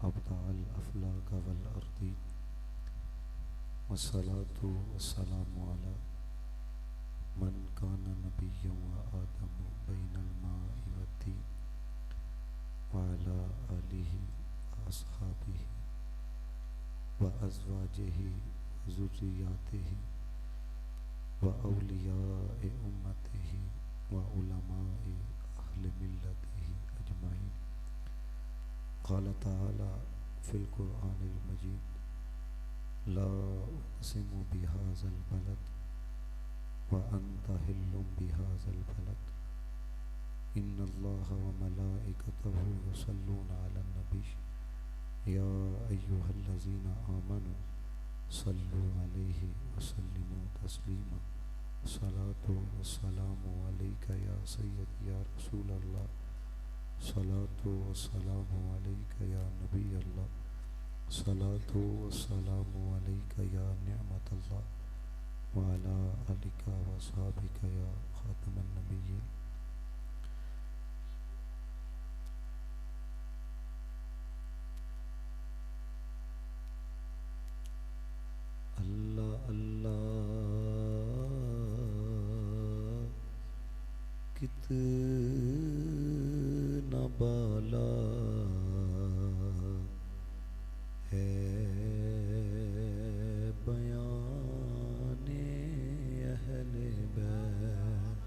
अब्दाअल अफ़लाक वल अर्दी वस्सलातु वस्सलामु अला मन काना नबिय्यन व आदम बैनल माइ वत्तीन व अला आलिहि व अस्हाबिहि व अज़वाजिहि व ज़ुर्रिय्यातिहि व औलियाए उम्मतिहि व उलमाए अहले मिल्लतिहि अजमाइन। क़ाल तआला फ़िल क़ुरआनिल मजीद ला उक़्सिमु बिहाज़ल बलद व अन्त हिल्लुम बिहाज़ल बलद इन्नल्लाह व मलाइकतहु युसल्लूना अलन नबी या अय्युहल्लज़ीना आमनू सल्लु अलैहि व सल्लिमू तस्लीमा। सलातु वस्सलामु अलैका या सय्यदी या रसूल अल्लाह। सलातु वस्सलामु अलैका या नबी अल्लाह। सलातु वस्सलामु अलैका या निअमत अल्लाह व अला आलिका व अस्हाबिका या खातमन नबिय्यीन। अल्लाह अल्लाह कितना बाला है बयाने अहले बैत।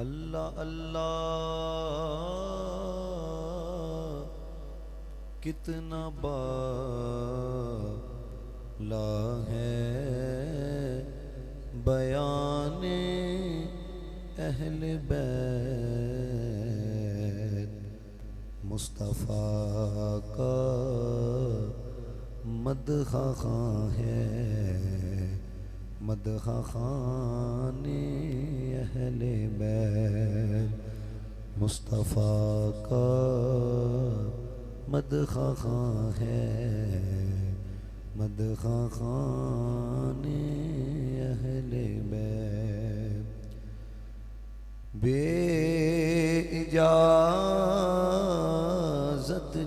अल्लाह अल्लाह कितना बाला है बयाने अहले बैत। मुस्तफ़ा का मदहा खां है मदहा खाने अहले बैत। मुस्तफ़ा का मदहा खां है मदहा खाने अहले बैत। बे इजाज़त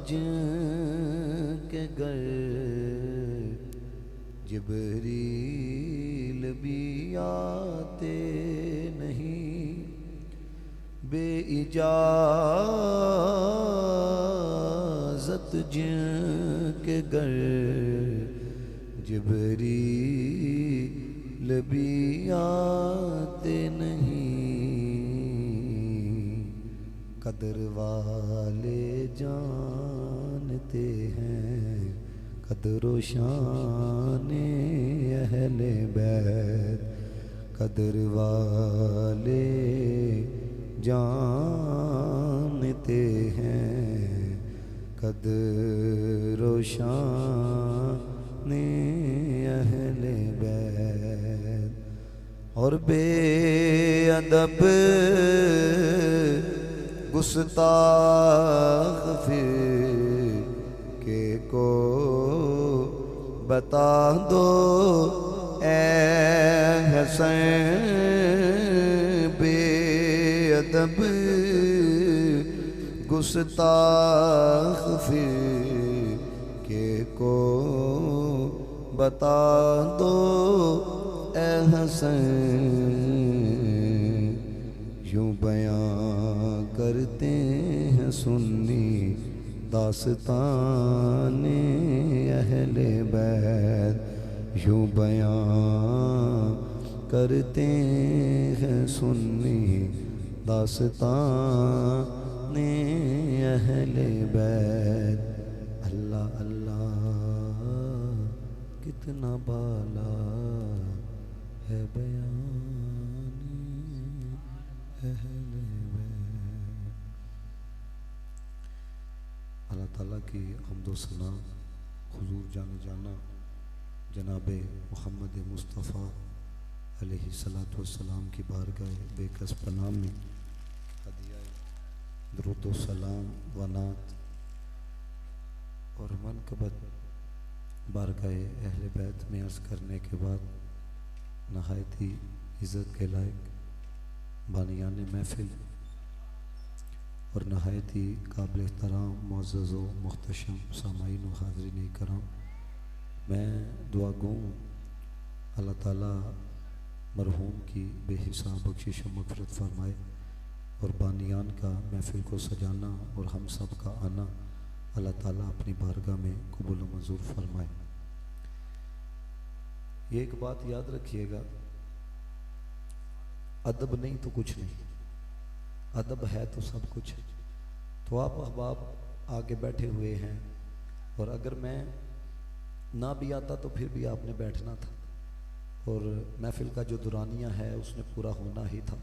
जिनके घर जिब्रील भी आते नहीं। बे इजाज़त जिनके घर जिब्रील भी आते नहीं। कदर वाले जानते हैं कदरो शाने अहले बैत। कदर वाले जानते हैं कदरो शाने अहले बैत। और बेअदब गुस्ताख फिर के को बता दो ए हसन। बेअदब गुस्ताख फिर के को बता दो ए हसन। यूं बयां करते हैं सुन्नी दास्ताने अहले बैत। यूं बयां करते हैं सुन्नी दास्ताने अहले बैत। अल्लाह अल्लाह कितना बाला है बयाने अहले बैत। अल्लाह ताला की हम्दो सना हुजूर जाने जाना जनाबे मोहम्मद मुस्तफ़ा अलैहिस्सलातु वस्सलाम की बारगाह बेकस पनाह में हदिया दुरूद व सलाम व नात और मनक़बत बारगाह अहले बैत में अर्ज़ करने के बाद नहायत ही इज़्ज़त के लायक बानियान महफिल और नहायत ही काबिल एहतराम मुअज़्ज़ज़ व मुहतशम सामाईन व हाज़रीन कराम, मैं दुआ गो अल्लाह ताला मरहूम की बेहिसाब बख्शिश व मग़फ़िरत फरमाए और बानियान का महफ़िल को सजाना और हम सब का आना अल्लाह ताला अपनी बारगाह में कबूल व मंजूर फरमाए। ये एक बात याद रखिएगा, अदब नहीं तो कुछ नहीं, अदब है तो सब कुछ है। तो आप अहबाब आगे बैठे हुए हैं और अगर मैं ना भी आता तो फिर भी आपने बैठना था और महफिल का जो दुरानिया है उसने पूरा होना ही था।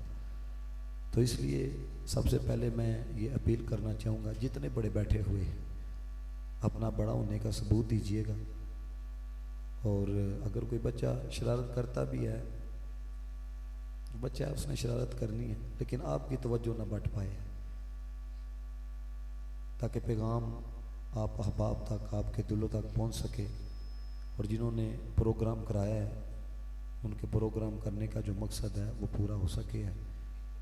तो इसलिए सबसे पहले मैं ये अपील करना चाहूँगा, जितने बड़े बैठे हुए हैं अपना बड़ा होने का सबूत दीजिएगा। और अगर कोई बच्चा शरारत करता भी है, बच्चा है उसने शरारत करनी है, लेकिन आपकी तवज्जो ना बट पाए, ताकि पैगाम आप अहबाब तक, आपके दिलों तक पहुंच सके और जिन्होंने प्रोग्राम कराया है उनके प्रोग्राम करने का जो मकसद है वो पूरा हो सके है।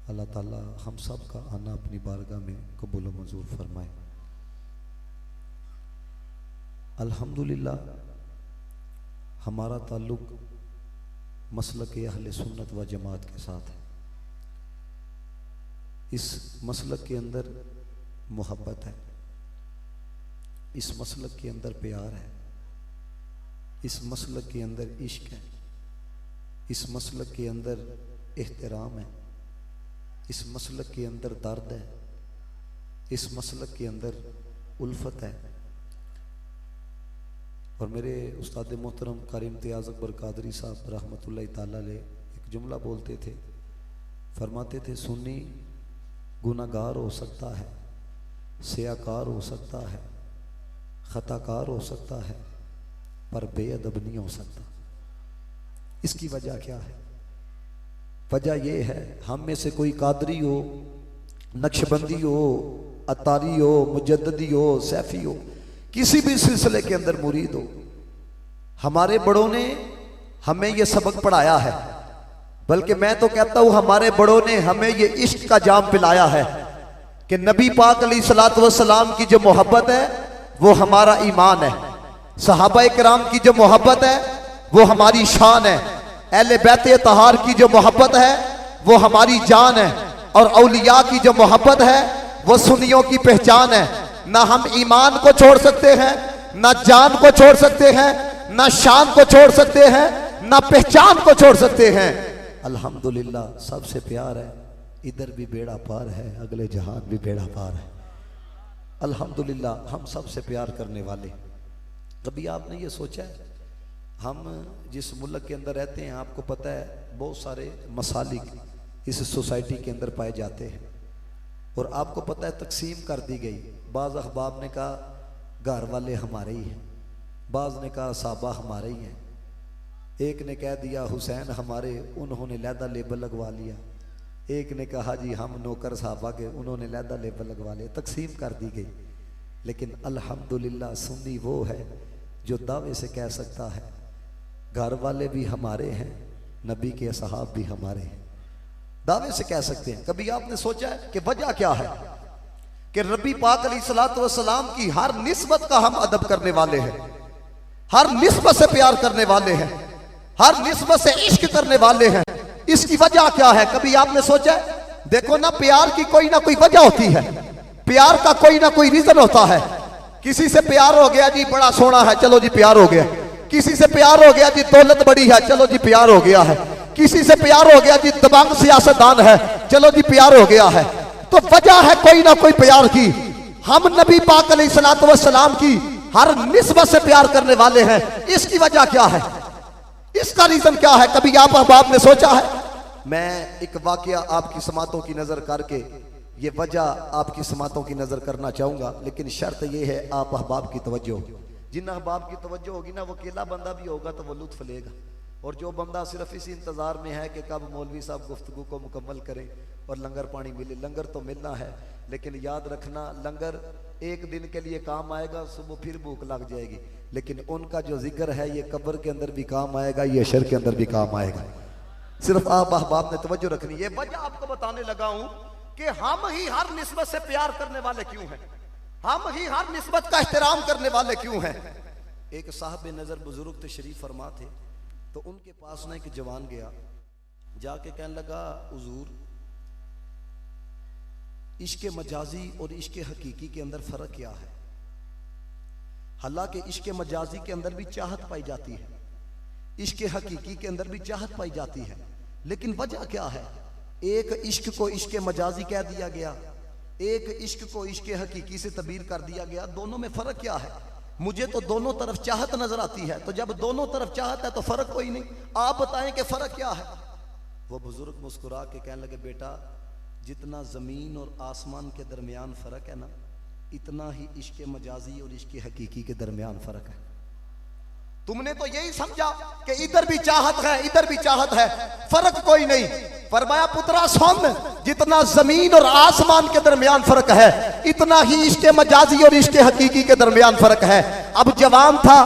अल्लाह ताला हम सब का आना अपनी बारगाह में कबूल व मंजूर फरमाए। अल्हम्दुलिल्लाह हमारा ताल्लुक़ मसलक अहले सुन्नत व जमात के साथ है। इस मसलक के अंदर मोहब्बत है, इस मसलक के अंदर प्यार है, इस मसलक के अंदर इश्क है, इस मसलक के अंदर एहतराम है, इस मसलक के अंदर दर्द है, इस मसलक के अंदर उल्फत है। और मेरे उस्ताद मोहतरम कारी इम्तियाज़ अकबर कादरी साहब रहमतुल्लाह ताला अलैह एक जुमला बोलते थे, फरमाते थे सुन्नी गुनाहगार हो सकता है, सियाकार हो सकता है, खताकार हो सकता है, पर बेअदब नहीं हो सकता। इसकी वजह क्या है? वजह यह है, हम में से कोई कादरी हो, नक्शबंदी हो, अतारी हो, मुजद्ददी हो, सैफी हो, किसी भी सिलसिले के अंदर मुरीद हो, हमारे बड़ों ने हमें यह सबक पढ़ाया है। बल्कि मैं तो कहता हूं हमारे बड़ों ने हमें ये इश्क का जाम पिलाया है कि नबी पाक अलैहिस्सलातु वस्सलाम की जो मोहब्बत है वो हमारा ईमान है, सहाबा किराम की जो मोहब्बत है वो हमारी शान है, अहले बैत तहार की जो मोहब्बत है वो हमारी जान है, और औलिया की जो मोहब्बत है वो सुन्नियों की पहचान है। ना हम ईमान को छोड़ सकते हैं, ना जान को छोड़ सकते हैं, ना शान को छोड़ सकते हैं, ना पहचान को छोड़ सकते हैं। अल्हम्दुलिल्लाह सबसे प्यार है, इधर भी बेड़ा पार है, अगले जहान भी बेड़ा पार है। अल्हम्दुलिल्लाह हम सबसे प्यार करने वाले। कभी आपने ये सोचा है, हम जिस मुल्क के अंदर रहते हैं आपको पता है बहुत सारे मसालिक इस सोसाइटी के अंदर पाए जाते हैं, और आपको पता है तकसीम कर दी गई। बाज़ अहबाब ने कहा घर वाले हमारे ही हैं, बाज़ ने कहा साहबा हमारे ही हैं, एक ने कह दिया हुसैन हमारे, उन्होंने लैदा लेबल लगवा लिया, एक ने कहा जी हम नौकर साहबा के, उन्होंने लैदा लेबल लगवा लिया, तकसीम कर दी गई। लेकिन अल्हम्दुलिल्लाह सुन्नी वो है जो दावे से कह सकता है घर वाले भी हमारे हैं, नबी के सहाब भी हमारे हैं, दावे से कह सकते हैं। कभी आपने सोचा है कि वजह क्या है कि नबी पाक अलैहिस्सलातु वस्सलाम की हर निस्बत का हम अदब करने वाले हैं, हर निस्बत से प्यार करने वाले हैं, हर निस्बत से इश्क करने वाले हैं। इसकी वजह क्या है? कभी आपने सोचा है? देखो ना, प्यार की कोई ना कोई वजह होती है, प्यार का कोई ना कोई रीजन होता है। किसी से प्यार हो गया जी, बड़ा सोना है, चलो जी प्यार हो गया। किसी से प्यार हो गया जी, दौलत बड़ी है, चलो जी प्यार हो गया है। किसी से प्यार हो गया जी, दबंग सियासतदान है, चलो जी प्यार हो गया है। तो वजह है कोई ना कोई प्यार की। हम नबी पाक अलैहिस्सलातु वस्सलाम की हर निस्बत से प्यार करने वाले हैं। इसकी वजह क्या है? इसका रीजन क्या है? कभी आप अहबाब ने सोचा है? मैं एक वाकया आपकी समातों की नजर करके ये वजह आपकी समातों की नजर करना चाहूंगा, लेकिन शर्त यह है आप अहबाब की तवज्जो। जिन अहबाब की तवज्जो होगी ना, वो अकेला बंदा भी होगा तो वो लुत्फ लेगा, और जो बंदा सिर्फ इसी इंतजार में है कि कब मौलवी साहब गुफ्तगू को मुकम्मल करें और लंगर पानी मिले। लंगर तो मिलना है, लेकिन याद रखना लंगर एक दिन के लिए काम आएगा, सुबह फिर भूख लग जाएगी, लेकिन उनका जो जिक्र है ये कब्र के अंदर भी काम आएगा, ये शर के अंदर भी काम आएगा। सिर्फ आप अहबाब ने तवज्जो रखनी। ये वजह आपको बताने लगा हूं कि हम ही हर निस्बत से प्यार करने वाले क्यों हैं, हम ही हर निस्बत का एहतराम करने वाले क्यों हैं। एक साहब नजर बुजुर्ग तशरीफ फरमा थे, तो उनके पास ना एक जवान गया, जाके कहने लगा हुजूर इश्क मजाजी और इश्क हकीकी के अंदर फर्क क्या है। हालांकि इश्क मजाजी के अंदर भी चाहत पाई जाती है, इश्क हकीकी के अंदर भी चाहत पाई जाती है, लेकिन वजह क्या है। एक इश्क को इश्क मजाजी कह दिया गया, एक इश्क को इश्क हकीकी से तबीर कर दिया गया, दोनों में फर्क क्या है। मुझे तो दोनों तरफ चाहत नजर आती है, तो जब दोनों तरफ चाहत है तो फर्क कोई नहीं, आप बताएं कि फर्क क्या है। वो बुजुर्ग मुस्कुरा के कहने लगे, बेटा जितना जमीन और आसमान के दरमियान फर्क है ना, इतना ही इश्क मजाजी और इश्क हकीकी के दरमियान फर्क है। तुमने तो यही समझा कि इधर भी चाहत है इधर भी चाहत है, फर्क कोई नहीं। फरमाया पुत्रा सुन, जितना जमीन और आसमान के दरमियान फर्क है, इतना ही इश्क मजाजी और इश्क हकीकी के दरमियान फर्क है। अब जवान था,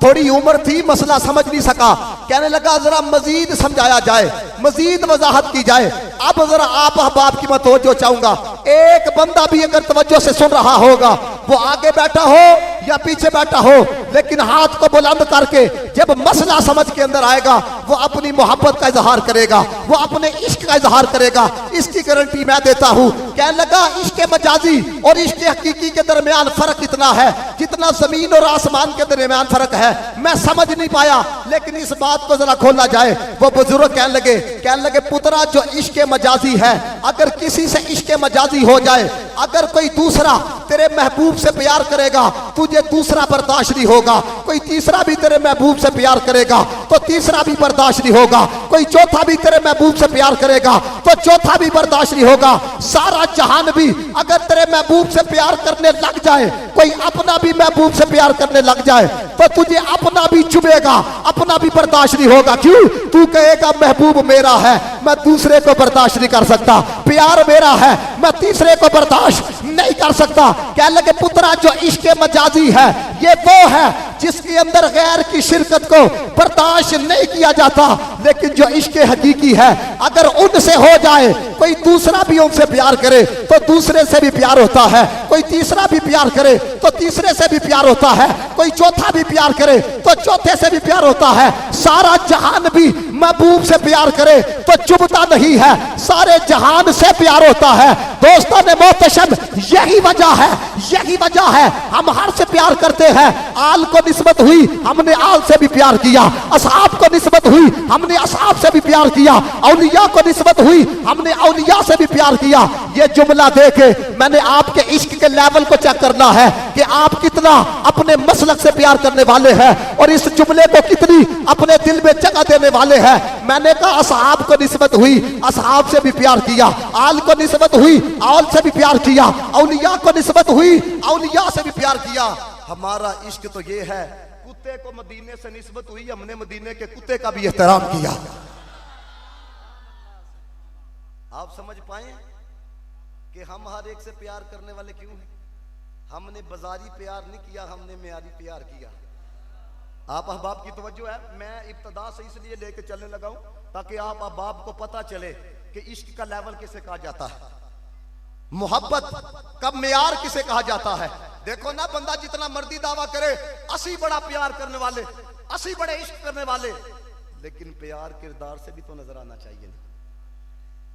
थोड़ी उम्र थी, मसला समझ नहीं सका, कहने लगा जरा मजीद समझाया जाए, मजीद वजाहत की जाए। अब जरा आप अहबाब की मैं तवज्जो चाहूंगा, एक बंदा भी अगर तवज्जो से सुन रहा होगा, वो आगे बैठा हो या पीछे बैठा हो, लेकिन हाथ को बुलंद करके जब मसला समझ के अंदर आएगा, वो अपनी मोहब्बत का इजहार करेगा, वो अपने इश्क का इजहार करेगा। इसकी गारंटी मैं देता हूं। कहने लगा इश्क मजाजी और इश्क हकीकी के दरमियान फर्क इतना है जितना जमीन और आसमान के दरमियान फर्क है। मैं समझ नहीं पाया, लेकिन इस बात को जरा खोला जाए। वो बुजुर्ग कहने लगे पुत्रा जो इश्क मजाजी है, अगर किसी से इश्क मजाजी हो जाए, अगर कोई दूसरा तेरे महबूब से प्यार करेगा, तुझे दूसरा बर्दाश्त नहीं होगा। कोई तीसरा भी तेरे महबूब से प्यार करेगा तो तीसरा भी बर्दाश्त नहीं होगा। कोई चौथा भी तेरे महबूब से प्यार करेगा तो चौथा भी बर्दाश्त नहीं होगा। सारा जहान भी अगर तेरे महबूब से प्यार करने लग जाए, कोई अपना भी महबूब से प्यार करने लग जाए, तो तुझे अपना भी चुभेगा, अपना भी बर्दाश्त नहीं होगा। क्यों? तू कहेगा महबूब मेरा है, मैं दूसरे को बर्दाश्त नहीं कर सकता, प्यार मेरा है, मैं तीसरे को बर्दाश्त नहीं कर सकता। कहने लगे पुत्रा जो इश्क मजाजी है, ये वो है जिसके अंदर गैर की शिरकत को बर्दाश्त नहीं किया जाता। लेकिन जो इश्क हकीकी है, अगर उनसे हो जाए, कोई दूसरा भी उनसे प्यार करे तो दूसरे से भी प्यार होता है, कोई तीसरा भी प्यार करे तो तीसरे से भी प्यार होता है, कोई चौथा भी प्यार करे तो चौथे से भी प्यार होता है। सारा जहान भी महबूब से प्यार करे तो चुभता नहीं है, सारे जहान से प्यार होता है। दोस्तों ने मोहतरम, यही वजह है हम हर से प्यार करते हैं। आल को निस्बत हुई, हमने आल से भी प्यार किया। असहाब को निस्बत हुई, हमने असहाब से भी प्यार किया। औलिया को निस्बत हुई, हमने औलिया से भी प्यार किया। ये जुमला देके मैंने आपके इश्क के लेवल को चेक करना है कि आप कितना अपने मसलक से प्यार करने वाले हैं और इस जुमले को कितनी अपने दिल में जगह देने वाले हैं। मैंने कहा असहाब को निस्बत हुई, असहाब से भी प्यार किया। आल को निस्बत हुई, आल से भी प्यार किया। औलिया को निस्बत हुई, औलिया से भी प्यार किया। हमारा इश्क तो ये है, कुत्ते को मदीने से निस्बत हुई, हमने मदीने के कुत्ते का भी एहतराम किया। आप समझ पाए कि हम हर एक से प्यार करने वाले क्यों हैं। हमने बाजारी प्यार नहीं किया, हमने मेयारी प्यार किया। आप अहबाब की तवज्जो है, मैं इब्तदा से इसलिए लेके चलने लगा हूं ताकि आप अहबाब को पता चले कि इश्क का लेवल किसे कहा जाता है, मोहब्बत का मेयार किसे कहा जाता है। देखो ना, बंदा जितना मर्जी दावा करे, असी बड़ा प्यार करने वाले, असी बड़े इश्क करने वाले, लेकिन प्यार किरदार से भी तो नजर आना चाहिए ना,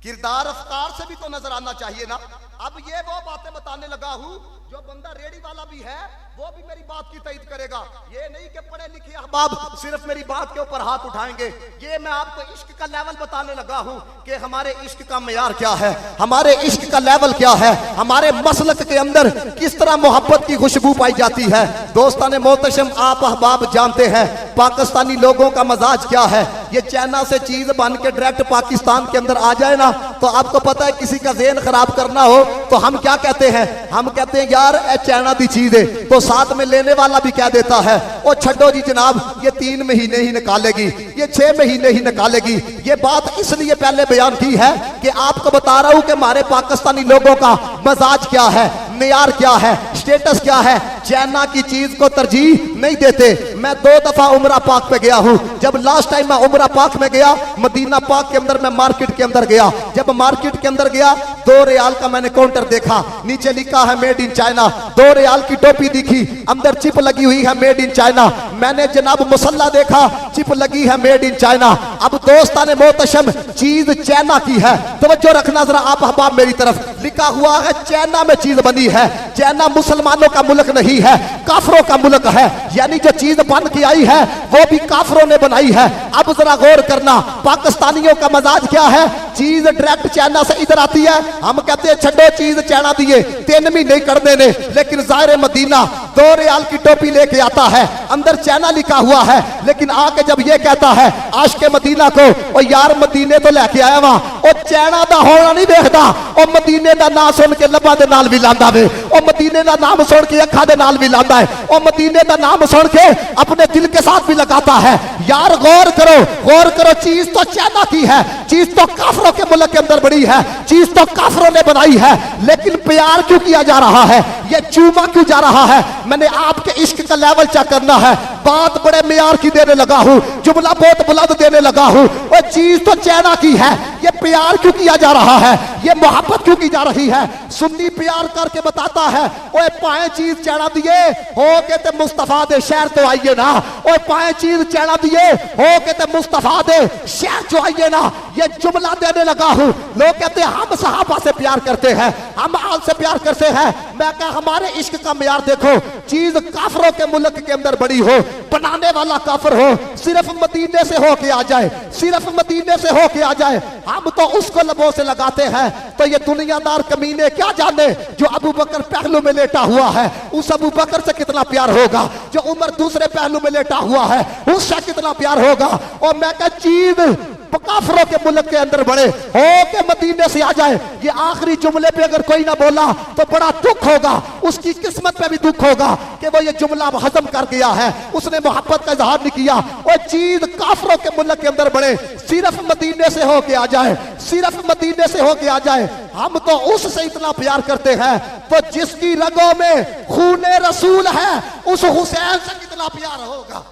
किरदार अफ्कार से भी तो नजर आना चाहिए ना। अब ये वो बातें बताने लगा हूं, जो बंदा रेडी वाला भी है वो भी मेरी बात की तईद करेगा। ये नहीं कि पढ़े लिखे अहबाब सिर्फ मेरी बात के ऊपर हाथ उठाएंगे। ये मैं आपको इश्क का लेवल बताने लगा हूं कि हमारे इश्क का मेयार क्या है, हमारे इश्क का लेवल क्या है, हमारे मसलक के अंदर किस तरह मोहब्बत की खुशबू पाई जाती है। दोस्तान मोहतरम, आप अहबाब जानते हैं पाकिस्तानी लोगों का मजाज क्या है। ये चाइना से चीज बन के डायरेक्ट पाकिस्तान के अंदर आ जाए ना, तो आपको पता है किसी का ज़हन खराब करना हो तो हम क्या कहते हैं, हम कहते हैं यार चाइना की चीज है, तो साथ में लेने वाला भी कह देता है ओ छड्डो जी जनाब, ये 3 महीने ही निकालेगी, ये 6 महीने ही निकालेगी। ये बात इसलिए पहले बयान की है कि आपको बता रहा हूं कि हमारे पाकिस्तानी लोगों का मजाज क्या है, मेयार क्या है, स्टेटस क्या है। चाइना की चीज को तरजीह नहीं देते। मैं 2 दफा उमरा पाक पे गया हूँ। जब लास्ट टाइम मैं उमरा पाक में गया, मदीना पाक के अंदर मैं मार्केट के अंदर गया। जब मार्केट के अंदर गया, 2 रियाल का मैंने काउंटर देखा, नीचे लिखा है मेड इन चाइना। 2 रियाल की टोपी दिखी, अंदर चिप लगी हुई है मेड इन चाइना। मैंने जनाब मुसल्ला देखा, चिप लगी है मेड इन चाइना। अब दोस्ताने मोहतशम, चीज चाइना की है, तवज्जो रखना जरा आप अहबाब मेरी तरफ। लिखा हुआ है चाइना में चीज बनी है। चाइना मुसलमानों का मुल्क नहीं है, काफरों का मुल्क है। यानी जो चीज बन के आई है वो भी काफरों ने बनाई है। अब जरा गौर करना, पाकिस्तानियों का मजाज क्या है? चीज डायरेक्ट चाइना से इधर आती है, हम कहते हैं छड़ो चीज चाइना दिए 3 महीने कर देने। लेकिन ज़ाहिर मदीना 2 रियाल की टोपी लेके आता है, अंदर चाइना लिखा हुआ है, लेकिन आके जब ये कहता है आशिक़े मदीना को, ओ यार मदीने तो लेके आया वहां, ओ चाइना दा होना नहीं देखदा, ओ मदीने दा नाम सुन के लब्बा दे नाल भी लांदा वे, ओ मदीने दा नाम सुन के अखा दे नाल भी लांदा है, ओ मदीने दा नाम सुन के अपने दिल के साथ भी लगाता है। यार गौर करो, चीज तो चाइना की है, चीज तो काफरों के मुल्क के अंदर बड़ी है, चीज तो काफरों ने बनाई है। लेकिन प्यार क्यों किया जा रहा है? ये चूमा क्यों जा रहा है? मैंने आपके इश्क का लेवल चेक करना है। बात बड़े मियार की देने लगा हूं, जुमला बहुत बुलंद देने लगा हूं। वो चीज तो चाइना की है, ये प्यार क्यों किया जा रहा है? ये मोहब्बत क्यों की जा रही है? सुन्नी प्यार करके बताता है, ओए पाए चीज चाइना दिए हो के ते मुस्तफा दे शहर तो आइए ना, ओए पाए चीज चाइना दिए हो के ते मुस्तफा दे शहर तो आइए ना। ये जुमला देने लगा हूं। लोग कहते हैं हम सहाबा से प्यार करते हैं, हम आल से प्यार करते हैं। मैं कहा हमारे इश्क का म्यार देखो, चीज काफरों के मुल्क के अंदर बड़ी हो, बनाने वाला काफर हो, सिर्फ मदीने से होके आ जाए, सिर्फ मदीने से होके आ जाए, हम तो उसको लबों से लगाते हैं। तो ये दुनियादार कमीने क्या जाने जो अबू बकर पहलू में लेटा हुआ है, उस अबू बकर से कितना प्यार होगा। जो उमर दूसरे पहलू में लेटा हुआ है, उससे कितना प्यार होगा। और मैं कहा चीज काफरों के मुल्क के अंदर बड़े हो के मदीने से आ जाए। ये आखिरी जुमले पे अगर कोई ना बोला तो बड़ा दुख होगा, उसकी किस्मत पे भी दुख होगा कि वो ये जुमला हजम कर गया है, उसने मोहब्बत का इजहार नहीं किया। और चीज काफरों के मुल्क के अंदर बड़े, सिर्फ मदीने से होके आ जाए, सिर्फ मदीने से होके आ जाए। हम तो उससे इतना प्यार करते हैं, तो जिसकी रगों में खूने रसूल है उस हुसैन से कितना प्यार होगा।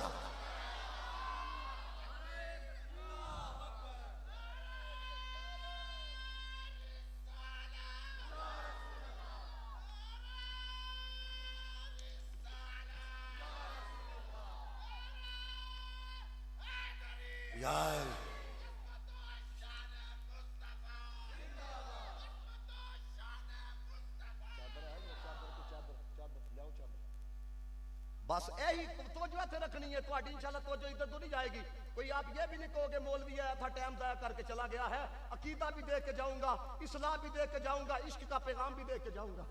यार बस यही तवज्जो थे रखनी है तुम्हारी, इंशाल्लाह तवज्जो इधर तो नहीं जाएगी। कोई आप ये भी नहीं कहोगे मौलवी आया था टाइम जाया करके चला गया है। अकीदा भी देख के जाऊंगा, इस्लाम भी देख के जाऊंगा, इश्क का पैगाम भी देख के जाऊंगा।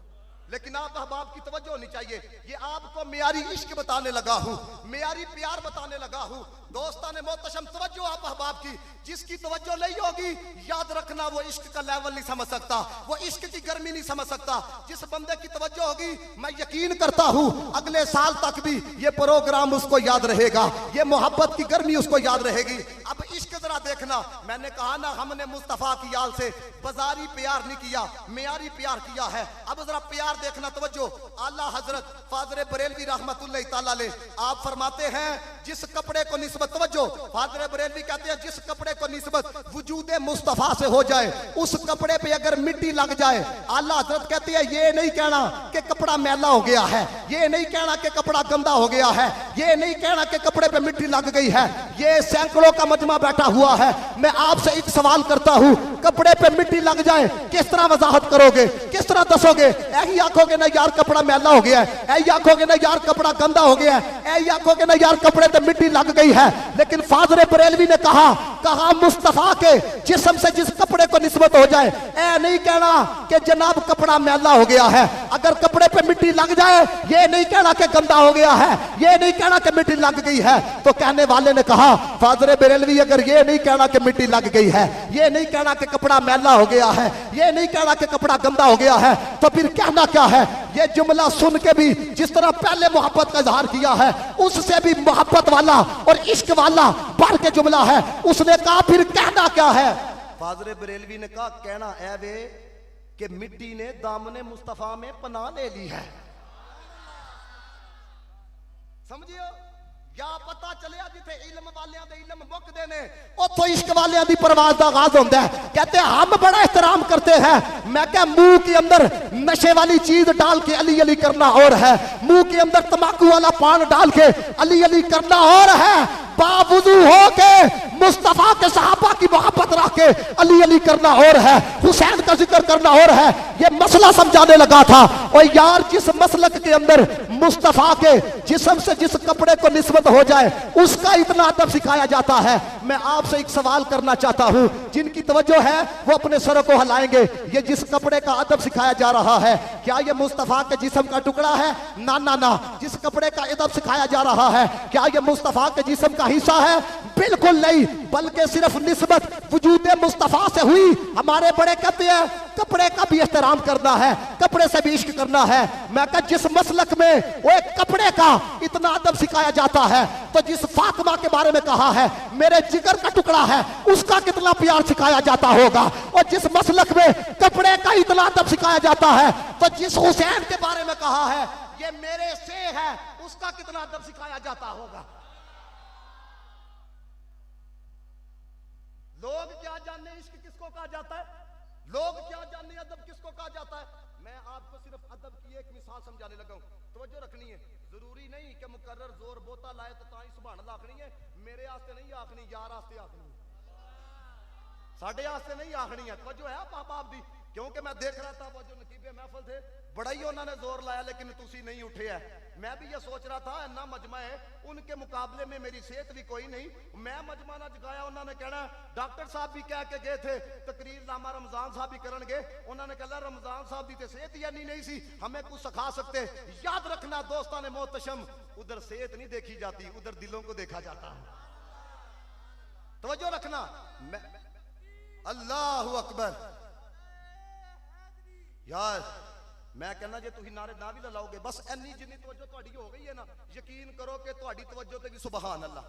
लेकिन आप अहबाब की तवज्जो होनी चाहिए। ये आपको मियारी इश्क बताने लगा हूं, मियारी प्यार बताने लगा हूं। दोस्ताने मोहतशम तवज्जो आप अहबाब की, जिसकी तवज्जो नहीं होगी याद रखना वो इश्क का लेवल नहीं समझ सकता, वो इश्क की गर्मी नहीं समझ सकता। जिस बंदे की तवज्जो होगी, मैं यकीन करता हूं अगले साल तक भी ये प्रोग्राम उसको याद रहेगा, ये मोहब्बत की गर्मी उसको याद रहेगी। अब इश्क जरा देखना, मैंने कहा ना हमने मुस्तफा की याल से बाजारी प्यार नहीं किया, मियारी प्यार किया है। अब जरा प्यार देखना, तवज्जो। आला हजरत फादर बरेलवी रहमतुल्लाह तआला अलैह आप फरमाते हैं जिस कपड़े को निस्बत, तवज्जो, फादर बरेलवी कहते हैं जिस कपड़े को निस्बत वजूदे मुस्तफा से हो जाए, उस कपड़े पे अगर मिट्टी लग जाए, आला हजरत कहते हैं ये नहीं कहना कि कपड़ा मैला हो गया है, ये नहीं कहना कि कपड़ा गंदा हो गया है, ये नहीं कहना कि कपड़े पे मिट्टी लग गई है। ये सैकड़ों का मजमा बैठा हुआ है। मैं आपसे एक सवाल करता हूं, कपड़े पे मिट्टी लग जाए किस तरह वजाहत करोगे, किस तरह दसोगे? यही आखोगे ना यार कपड़ा मैला हो गया है, यही आखोगे ना यार कपड़ा गंदा हो गया है, यही आखोगे ना यार कपड़े पे मिट्टी लग गई है। लेकिन फादर बरेलवी ने कहा मुस्तफा के जिस्म से जिस कपड़े को निस्बत हो जाए, ऐ नहीं कहना कि जनाब कपड़ा मैला हो गया है। अगर कपड़े पे मिट्टी लग जाए, ये नहीं कहना कि गंदा हो गया है, ये नहीं कहना कि मिट्टी लग गई है। तो कहने वाले ने कहा फादर बरेलवी अगर ये नहीं कहना कि मिट्टी लग गई है, ये नहीं कहना कि कपड़ा मैला हो गया है, ये नहीं कहना कि कपड़ा गंदा हो गया है, तो फिर कहना क्या है? ये जुमला सुन के भी जिस तरह पहले मोहब्बत का इजहार किया है, उससे भी मोहब्बत वाला और इश्क वाला बढ़ के जुमला है। उसने कहा फिर कहना क्या है? फादर बरेलवी ने कहा कहना है वे कि मिट्टी ने दामने मुस्तफा में पनाह ले ली है। समझियो, क्या पता चलिया जिथे इल्म वालियां दे इल्म मुकदे ने उथों इश्क वालियां दी परवाज दा आगाज होंदा है। कहते हैं हम बड़ा एहतराम करते हैं। मैं क्या मुंह के अंदर नशे वाली चीज डाल के अली अली करना और है, मुंह के अंदर तंबाकू वाला पान डाल के अली अली करना और है, बावुजू हो के मुस्तफा के सहाबा की मोहब्बत रख के अली अली करना और है, हुसैन का जिक्र करना और है। ये मसला समझाने लगा था। और यार जिस मसलक के अंदर मुस्तफा के जिस्म से जिस कपड़े को निस्बत हो जाए उसका इतना अदब सिखाया जाता है। मैं आपसे एक सवाल करना चाहता हूं, जिनकी तवज्जो है वो अपने सरों को हिलाएंगे। ये जिस कपड़े का अदब सिखाया जा रहा है क्या ये मुस्तफा के जिस्म का टुकड़ा है? ना ना ना। जिस कपड़े का अदब सिखाया जा रहा है क्या ये मुस्तफा के जिस्म का हिस्सा है? बिल्कुल नहीं, बल्कि सिर्फ निस्बत वजूदे मुस्तफा से हुई। हमारे बड़े कहते हैं कपड़े का भी एहतराम करना है, कपड़े से भी इश्क करना है। मैं कहा जिस मसलक में वो एक कपड़े का इतना अदब सिखाया जाता है तो जिस फातिमा के बारे में कहा है मेरे जिगर का टुकड़ा है उसका कितना प्यार सिखाया जाता होगा। और जिस मसलक में कपड़े का इतना अदब सिखाया जाता है तो जिस हुसैन के बारे में कहा है ये मेरे से है उसका कितना अदब सिखाया जाता होगा। लोग क्या जाने इश्क किसको कहा जाता है, लोग क्या जाने अदब किसको कहा जाता है। मैं आपको सिर्फ अदब की एक मिसाल समझाने लगा हूं, तवज्जो रखनी है। जरूरी नहीं कि मुकर्रर जोर बोता लाए तो ताई सुभान अल्लाह आखनी है। मेरे आस्ते नहीं आखनी, यार आस्ते आखनी है, साडे आस्ते नहीं आखनी है। तवज्जो है आप बाप दी, क्योंकि मैं देख रहा था वो जो नकीबे महफिल थे बड़ा ही उन्होंने जोर लाया लेकिन तुसी नहीं उठे है। मैं भी ये सोच रहा था इन्ना मजमा है उनके मुकाबले में मेरी सेहत भी कोई नहीं, मैं मजमा ना जगाया। उन्होंने कहना डॉक्टर साहब भी कह के गए थे तकरीर नामा रमजान साहब भी करन गए, उन्होंने कहना रमजान साहब की सेहत ही नहीं सी हमें कुछ सिखा सकते। याद रखना दोस्तान मोहतशम, उधर सेहत नहीं देखी जाती उधर दिलों को देखा जाता है। तवज्जो रखना। मैं अल्लाहु अकबर यार मैं कहना जे तुम नारे ना भी लाओगे बस इन्नी जिन्नी तवज्जो तुहाडी हो गई है ना, यकीन करो कि तुहाडी तवज्जो ते भी सुभान अल्लाह,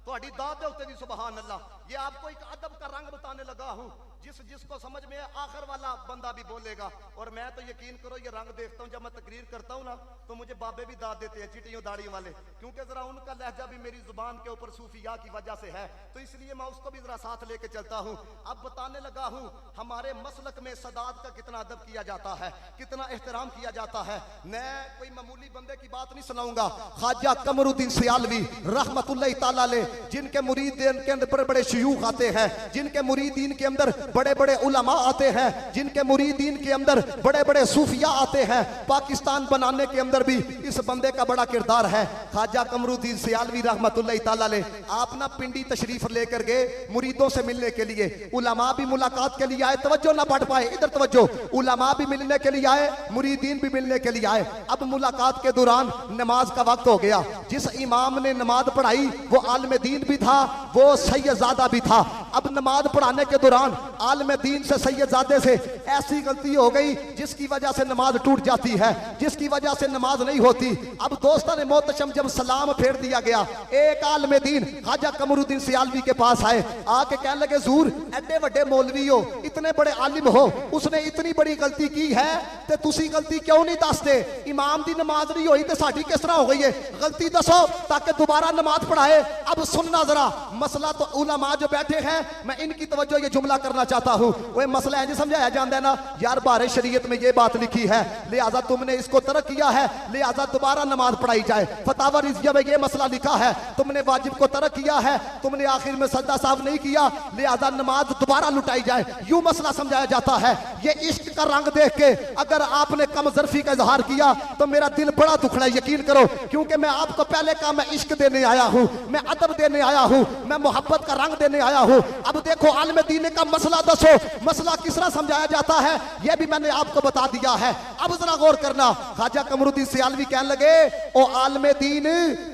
तुहाडी दात दे उत्ते भी सुभान अल्लाह। ये आपको एक अदब का रंग बताने लगा हूं, जिसको समझ में आखिर वाला बंदा भी बोलेगा। और मैं तो यकीन करो ये रंग देखता हूं जब मैं तकरीर करता हूं ना तो मुझे बाबे भी दाद देते हैं चिटियों दाढ़ी वाले, क्योंकि जरा उनका लहजा भी मेरी जुबान के ऊपर सूफिया की वजह से है, तो इसलिए मैं उसको भी जरा साथ लेके चलता हूं। अब बताने लगा हूं हमारे मसलक में सदात का कितना अदब किया जाता है, कितना एहतराम किया जाता है। मैं कोई मामूली बंदे की बात नहीं सुनाऊंगा। ख्वाजा कमरुद्दीन सियालवी रहमतुल्लाह ताला अलैह, जिनके मुरीदीन के अंदर बड़े बड़े शयूख आते हैं, जिनके मुरीदीन के अंदर बड़े बड़े उलमा आते हैं, जिनके मुरीदीन के अंदर बड़े बड़े सूफिया आते हैं। पाकिस्तान बनाने के अंदर भी इस बंदे का बड़ा किरदार है। ख्वाजा कमरुद्दीन सियालवी रहमतुल्लाह ताला अलैह आप ना पिंडी तशरीफ लेकर गए मुरीदों से मिलने के लिए, उलमा भी मुलाकात के लिए आए, तवज्जो ना बढ़ पाए इधर तवज्जो, उलमा भी मिलने के लिए आए, मुरीदीन भी मिलने के लिए आए। अब मुलाकात के दौरान नमाज का वक्त हो गया, जिस इमाम ने नमाज पढ़ाई वो आलिम दीन भी था, वो सैयदजादा भी था। अब नमाज पढ़ाने के दौरान आलिम दीन से सैयदजादे से ऐसी गलती हो गई जिसकी वजह से नमाज टूट जाती है, जिसकी वजह से नमाज नहीं होती। अब दोस्तान मोहतशम जब सलाम फेर दिया गया, एक आलिम दीन ख्वाजा कमरुद्दीन सियालवी के पास आए, आके कहने लगे हुजूर एडे बड़े मौलवी हो, इतने बड़े आलिम हो, उसने इतनी बड़ी गलती की है ते तुसी गलती क्यों नहीं दसते? इमाम दी नमाज नहीं होई ते साडी किस तरह हो गई है? गलती दसो ताकि दोबारा नमाज पढ़ाए। अब सुनना जरा मसला, तो उलमा जो बैठे हैं मैं इनकी तवज्जो ये जुमला करना चाहता हूं। वो मसला है समझाया जाता है ना यार बारे शरीयत में ये बात लिखी है लिहाजा तुमने इसको तर्क किया है लिहाजा दोबारा नमाज पढ़ाई जाए। फतावा रिज़विया में ये मसला लिखा है तुमने वाजिब को तर्क किया है, तुमने आखिर में सजदा साफ नहीं किया लिहाजा नमाज दोबारा लुटाई जाए, यूं मसला समझाया जाता है। ये इश्क का रंग देख के अगर आपने कमजरफी का इजहार किया तो मेरा दिल बड़ा दुखड़ा है, यकीन करो, क्योंकि मैं आपको पहले कहा मैं इश्क देने आया हूं, मैं अदब देने आया हूं, मैं मोहब्बत का रंग देने आया हूं। अब देखो आलिम दीन का मसला दसो, मसला किस तरह समझाया जाता है यह भी मैंने आपको बता दिया है। अब जरा गौर करना, ख्वाजा कमरुद्दीन सियालवी कहने लगे ओ आलिम दीन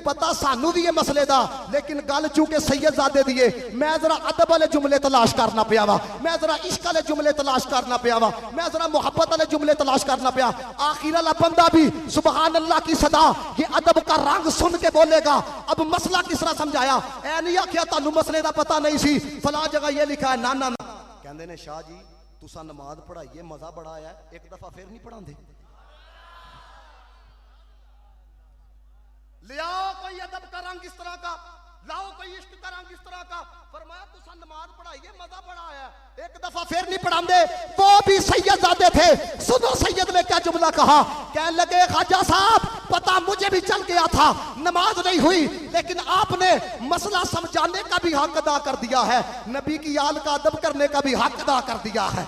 पता सानू भी ये मसले दा, लेकिन गल चूंकि सैयदजादे दिए मैं जरा अदब वाले जुमले तलाश करना पिया वा, मैं जरा इश्क वाले जुमले तलाश करना पिया वा, मैं जरा मोहब्बत वाले जुमले तलाश करना पिया। आखिर वाला बंदा भी सुभान अल्लाह की सदा ये अदब का रंग सुन के बोलेगा। अब मसला किस तरह समझाया, ऐ नहीं आखिया तानू मसले दा पता नहीं सी, फला जगह ये लिखा है, ना ना ना कहंदे ने शाह जी तुसा नमाज पढ़ाइए मजा बड़ा आया, एक दफा फिर नहीं पढ़ांदे, लियाओ कोई अदब का रंग इस तरह का, लाओ कोई इश्क का रंग इस तरह का। फरमाया तुसा नमाज पढ़ाइए, मजा बड़ा आया। एक दफा फिर नहीं पढ़ाते, वो भी सैयदजादे थे। सुनो सैयद ने क्या जुमला कहा, कहने लगे ख्वाजा साहब पता मुझे भी चल गया था, नमाज नहीं हुई, लेकिन आपने मसला समझाने का भी हक अदा कर दिया है, नबी की आल का अदब करने का भी हक अदा कर दिया है।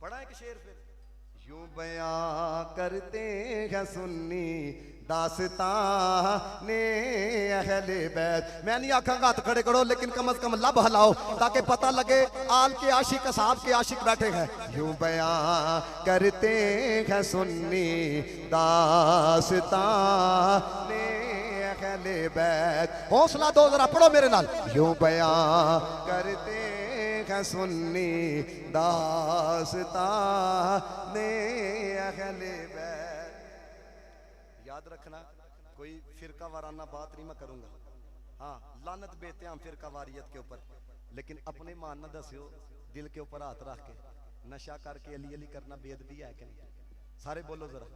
पढ़ा एक शेर फिर, यूं बयां करते हैं सुन्नी दास्तां ने अहले बैत। मैं नहीं आखांगा हाथ खड़े करो, लेकिन कम से कम लब हिलाओ ताकि पता लगे आल के आशिक साहब के आशिक बैठे हैं। यूं बयां करते हैं सुन्नी दास्तां ने अहले बैत। हौसला दो जरा, पढ़ो मेरे नाल। यूं बयां करते हैं सुन्नी दास्तां ने अहले बैत। याद रखना कोई फिरका वाराना बात नहीं मैं करूंगा, हाँ लानत बेते हम फिरका वारियत के ऊपर, लेकिन अपने मान न दस्यो दिल के ऊपर हाथ रख के नशा करके अली अली करना बेअदबी है कि नहीं? सारे बोलो जरा,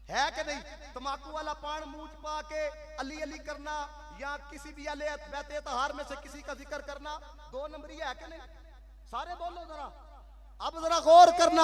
है कि नहीं? तमाकू वाला पान मुंह च पा के अली अली करना या किसी भी अले बैते तहार में से किसी का जिक्र करना 2 नंबरी है कि नहीं? सारे बोलो जरा। अब जरा गौर करना,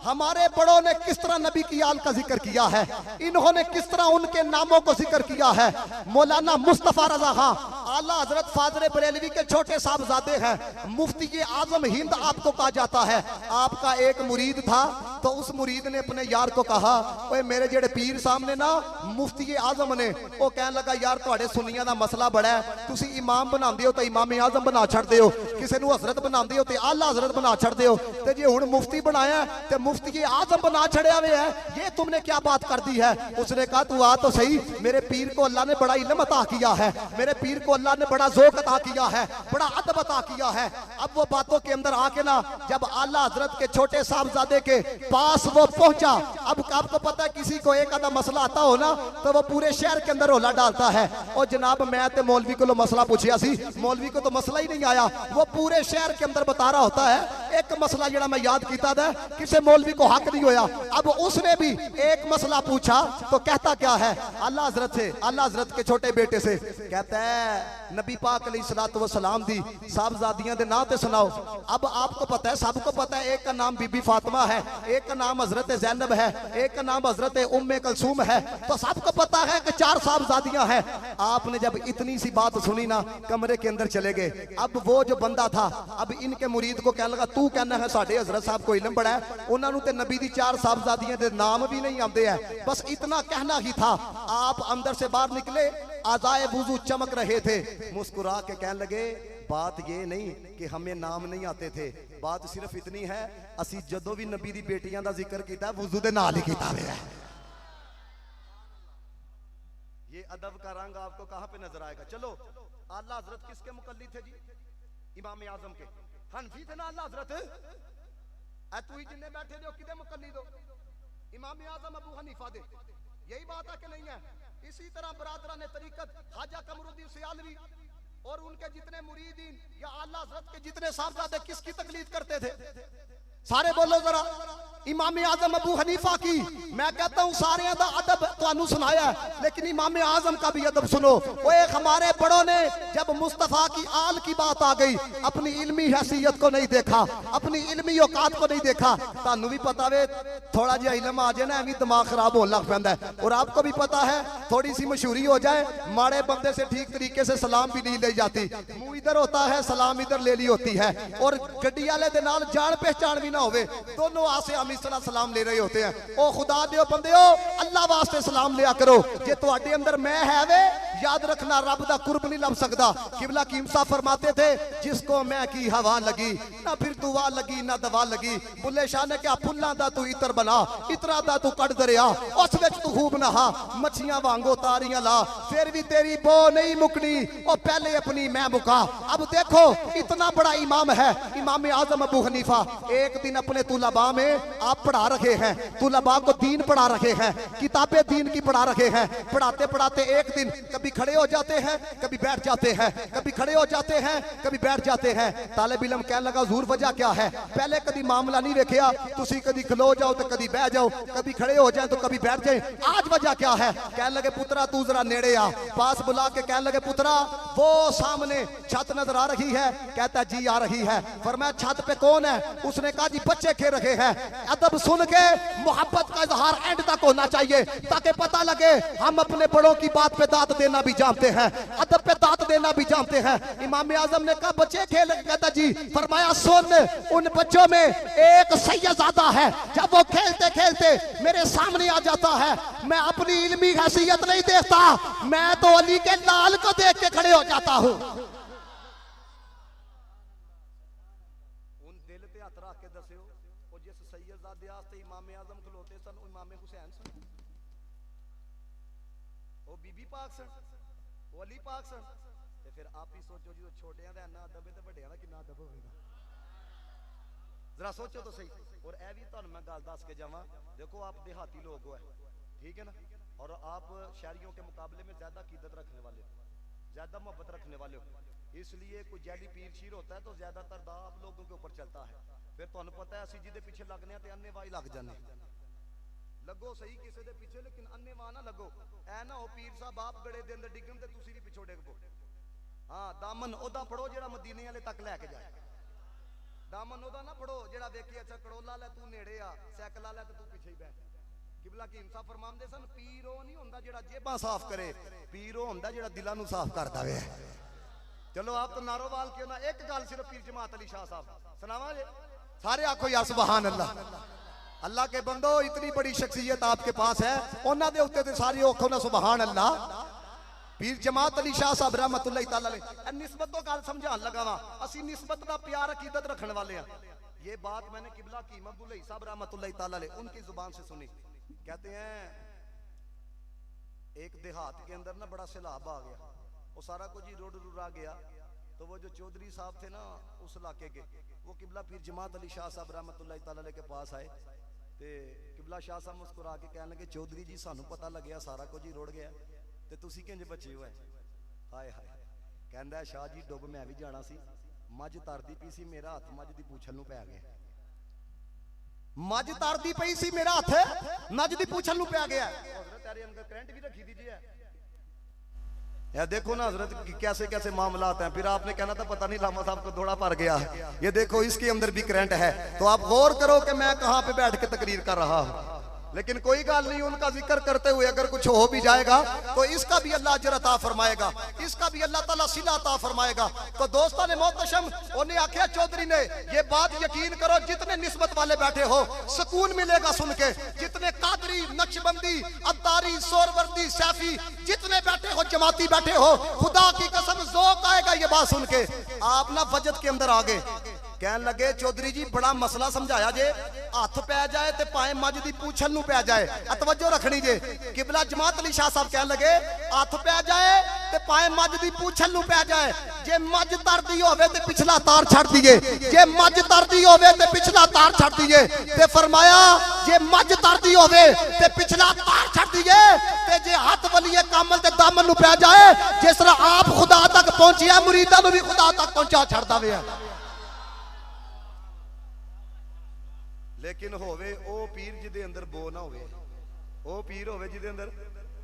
हमारे बड़ों ने किस तरह नबी की आल का जिक्र किया है, इन्होंने किस तरह उनके नामों को जिक्र किया है। मौलाना मुस्तफा रजा खां आला हजरत फाजले बरेलवी के छोटे साहबजादे हैं, मुफ्ती के आजम हिंद आपको कहा जाता है। आपका एक मुरीद था, तो उस मुरीद ने अपने यार को कहा, ओए मेरे जेड़े पीर सामने ना मुफ्ती के आजम ने, वो कहने लगा यार तुहाडे सुन्नियां दा मसला बड़ा है, तुसी इमाम बनांदे हो तो इमाम आजम बना छड़दे हो, किसी नूं हजरत बनांदे हो तो आला हजरत बना छड़दे हो, ते जे हुण मुफ्ती बनाया ते मुफ्ती के आजम बना छड़िया हुए है, ये तुमने क्या बात कर दी है? उसने कहा तू आ तो सही, मेरे पीर को अल्लाह ने बड़ा इल्म अता किया है, मेरे पीर को अल्लाह ने बड़ा ज़ौक़ अता किया है, बड़ा अदब अता किया है। अब वो बातों के अंदर आके ना जब आला हजरत के छोटे साहबजादे के पास वो पहुंचा, अब आपको पता है किसी को एक आधा मसला आता हो ना तो वो पूरे शहर के अंदर होला डालता है। और जनाब मैं ते मौलवी को मसला पूछिया सी, मौलवी को तो मसला ही नहीं आया, वो पूरे शहर के अंदर बता रहा होता है। एक मसला जरा मैं याद किया था, किसी मौलवी को हक नहीं होया। अब उसने भी एक मसला पूछा तो कहता क्या है, आला हजरत से, आला हजरत के छोटे बेटे से कहता है नबी पाक अलैहिस्सलातु वस्सलाम दी साहबजादियां दे नाम ते सुनाओ। अब आपको पता है, सबको पता है, एक का नाम बीबी फातिमा है, एक का नाम हजरत ज़ैनब है, एक का नाम हजरत उम्मे कलसूम है, तो सबको पता है कि 4 साहबजादियां हैं। आपने जब इतनी सी बात सुनी ना, कमरे के अंदर चले गए। अब वो जो बंदा था, अब इनके मुरीद को कहने लगा तू कहना है साढ़े हजरत साहब को इल्म बड़ा है, उन्होंने ते नबी दी 4 साहबजादियां दे नाम भी नहीं आते हैं, बस इतना कहना ही था। आप अंदर से बाहर निकले, आज़ाए वुज़ू चमक रहे थे, मुस्कुरा के कहने लगे बात ये नहीं कि हमें नाम नहीं आते थे, बात सिर्फ इतनी है असी जदों भी नबी दी बेटियां दा जिक्र किया वुज़ू दे नाल ही कीता है। ये अदब का रंग आपको कहां पे नजर आएगा? चलो आला हजरत किसके मुकल्लिद थे जी? इमाम आजम के। हनफी थे ना आला हजरत? तू ही जिन्ने बैठे हो किदे मुकल्लिद हो? इमाम आजम अबू हनीफा दे। यही बात है कि नहीं है? इसी तरह बरादरान तरीकत ख्वाजा कमरुद्दीन सियालवी और उनके जितने मुरीदीन या आला हजरत के जितने साहबजादे किसकी तकलीद करते थे? सारे बोलो जरा। इमाम आजम अबू हनीफा की। मैं कहता हूं सारे दा अदब तुहानू सुनाया, लेकिन इमाम आजम का भी अदब सुनो। वो एक हमारे बड़ों ने जब मुस्तफा की आल की बात आ गई, अपनी इल्मी हैसियत को नहीं देखा, अपनी इल्मी औकात को नहीं देखा। तुहानू भी पता वे थोड़ा जिहा इल्म आ जाए ना एवं दिमाग खराब होने लग पैंदा है। और आपको भी पता है थोड़ी सी मशहूरी हो जाए, माड़े बंदे से ठीक तरीके से सलाम भी नहीं ली जाती, मुंह इधर होता है सलाम इधर ले ली होती है। और गड्डी वाले दे नाल जान पहचान भी ना होवे, दोनों आसे हम इस तरह सलाम ले रहे होते हैं। ओ खुदा दियो बंदियो, अल्लाह वास्ते सलाम लिया करो। जे तुहाडे अंदर मैं है वे, याद रखना रब दा कुर्ब नहीं लभ सकदा। किबला कीम साहब फरमाते थे, जिसको मैं की हवा लगी ना फिर दुआ लगी ना दवा लगी। बुल्ले शाह ने क्या फुल्लां दा तू इतर बना, इतरा दा तू कट दरिया, उस विच तू खूब नहा, मच्छियां वांगो तारियां ला, फिर भी तेरी बो नहीं मुकनी, ओ पहले अपनी मैं मुका। अब देखो इतना बड़ा इमाम है इमाम आजम अबू हनीफा, एक दिन अपने तुलबा में आप पढ़ा रखे हैं, तुलबा को दीन पढ़ा रखे हैं, किताबें दीन की पढ़ा रखे हैं। पढ़ाते पढ़ाते एक दिन कभी खड़े हो जाते हैं कभी बैठ जाते हैं, कभी खड़े हो जाते हैं कभी बैठ जाते हैं। तालिब इल्म कहने लगा हुजूर वजह क्या है? पहले कभी मामला नहीं देखिया, तुसी कभी खलो जाओ तो कभी बह जाओ, कभी खड़े हो जाए तो कभी बैठ जाए, आज वजह क्या है? कहने लगे पुत्रा तू जरा नेड़े आ, पास बुला के कहने लगे पुत्रा वो सामने छत नजर आ रही है? कहता जी आ रही है। फरमाया छत पे कौन है? उसने कहा जी बच्चे खेल रहे हैं। अदब सुन के मोहब्बत का इजहार एंड तक होना चाहिए ताकि पता लगे हम अपने बड़ों की बात पे दांत देना भी जानते हैं, अदब पे दांत देना भी जानते हैं। इमाम आजम ने कहा बच्चे खेल, कहता जी। फरमाया सुन, उन बच्चों में एक सैयदजादा है, जब वो खेलते खेलते मेरे सामने आ जाता है, मैं अपनी इल्मी हैसियत नहीं देखता, मैं तो अली के लाल को देख के खड़े हो जाता हूं। अली पाक सन ते फिर आप ही सोचो जी छोटियां दा ना दबे ते वड्डियां दा कितना दब होवेगा, जरा सोचो तो सही। और ए भी तुहानू मैं गल दस के जावां, देखो आप देहाती लोग हो, ठीक है ना, और आप शहरियों के मुकाबले में ज्यादा कीदत रखने वाले हो, ज्यादा मोहब्बत रखने वाले हो, इसलिए कोई जैली पीर शीर होता है तो ज्यादातर दाव लोगों के ऊपर चलता है। फिर तुहानू पता है असीं जिहदे पीछे लगने ते अन्नेवाही लग जाने। लगो सही किसी दे पीछे लेकिन अन्नेवाह ना लगो, ऐ ना हो पीर साहब आप गड़े दे अंदर डिगन ते तुसी भी पिछों डिग पो। हाँ दामन ओदा फड़ो जेड़ा मदीने वाले तक लैके जाए, दामन ओदा ना फड़ो जेड़ा वेखी अच्छा कड़ोला लै तू नेड़े आ, साइकिल लै ते तू पीछे ही बैठ। किबला की इंसाफ फरमांदे सन पीर ओ नहीं हुंदा जेड़ा जेबां साफ करे, पीर ओ हुंदा जेड़ा दिलां नूं साफ करदा वे। चलो आप तो नारोवाल क्यों ना, एक गल सिर्फ पीर जमात अली शाह साहब सुनावा जे, सारे आखो यार सुभान अल्लाह। अल्लाह के बंदो इतनी बड़ी शख्सियत आपके पास है, उन्हां दे उत्ते ते सारी आखो ना सुभान अल्लाह। पीर जमात अली शाह साहब रहमतुल्लाह तआला अलैह निस्बत तो गल समझान लगा वा, असी निस्बत दा प्यार अकीदत रखने वाले हैं। ये बात मैंने किबला कीम अब्दुल्लाह साहब रहमतुल्लाह तआला अलैह उनकी जुबान से सुनी। कहते हैं एक देहात के अंदर ना बड़ा सैलाब आ गया, वो सारा कुछ ही रोड रुरा गया, तो वो जो चौधरी साहब थे ना उस इलाके के, वो किबला पीर जमात अली शाह साहब रहमतुल्लाह तआला अलैह के पास आए, ते किबला शाह साहब मुस्कुरा के कहने लगे चौधरी जी सानू पता लग गया सारा कुछ ही रुड़ गया ते तुसी किंज बचे हो? हाय हाय कहंदा है शाह जी डुब मैं भी जाना सी, मझ तरदी पई सी, मेरा हथ मझ दी पूछल नूं पै गया, मझ तरदी पई सी, मेरा हथ मझ दी पूछल नूं पै गया। हजरत तेरे अंदर करंट भी रखी दीजिए यार, देखो ना हजरत कैसे कैसे मामलात हैं। फिर आपने कहना था पता नहीं लामा साहब को दौड़ा पड़ गया, ये देखो इसके अंदर भी करंट है। तो आप गौर करो कि मैं कहां पे बैठ के तकरीर कर रहा हूं, लेकिन कोई गल नहीं, उनका जिक्र करते हुए अगर कुछ हो भी जाएगा तो इसका भी अल्लाह अजर अता फरमाएगा, इसका भी अल्लाह ताला सिला अता फरमाएगा। तो दोस्तों ने मोहतशम उन्हें आख्या चौधरी ने ये बात यकीन करो, जितने निस्बत वाले बैठे हो सुकून मिलेगा सुन के, जितने कादरी नक्शबंदी अत्तारी सोरवर्दी सैफी जितने बैठे हो जमाती बैठे हो, खुदा की कसम ज़ौक़ आएगा ये बात सुन के। आप ना वजद के अंदर आ गए, कहने लगे चौधरी जी बड़ा मसला समझाया जे, हाथ पै जाए ते पाए मझ दी पूछल नूं पै जाए, तवज्जो रखनी जे। किबला जमात अली शाह साहब कहने लगे हाथ पै जाए ते पाए मझ दी पूछल नूं पै जाए, जे मझ तरदी होवे ते पिछला तार छड़ दीए, जे मझ तरदी होवे ते पिछला तार छड़ दीए। ते फरमाया जे मझ तरदी होवे ते पिछला तार छड़ दीए, ते जे हाथ वलीए कामल ते दामन नूं पै जाए, जिस तरह आप खुदा तक पहुंचिया मुरीदां नूं भी खुदा तक पहुंचा छड़दा वे। लेकिन होवे ओ पीर जिदे अंदर बो ना होवे, ओ पीर होवे जिदे अंदर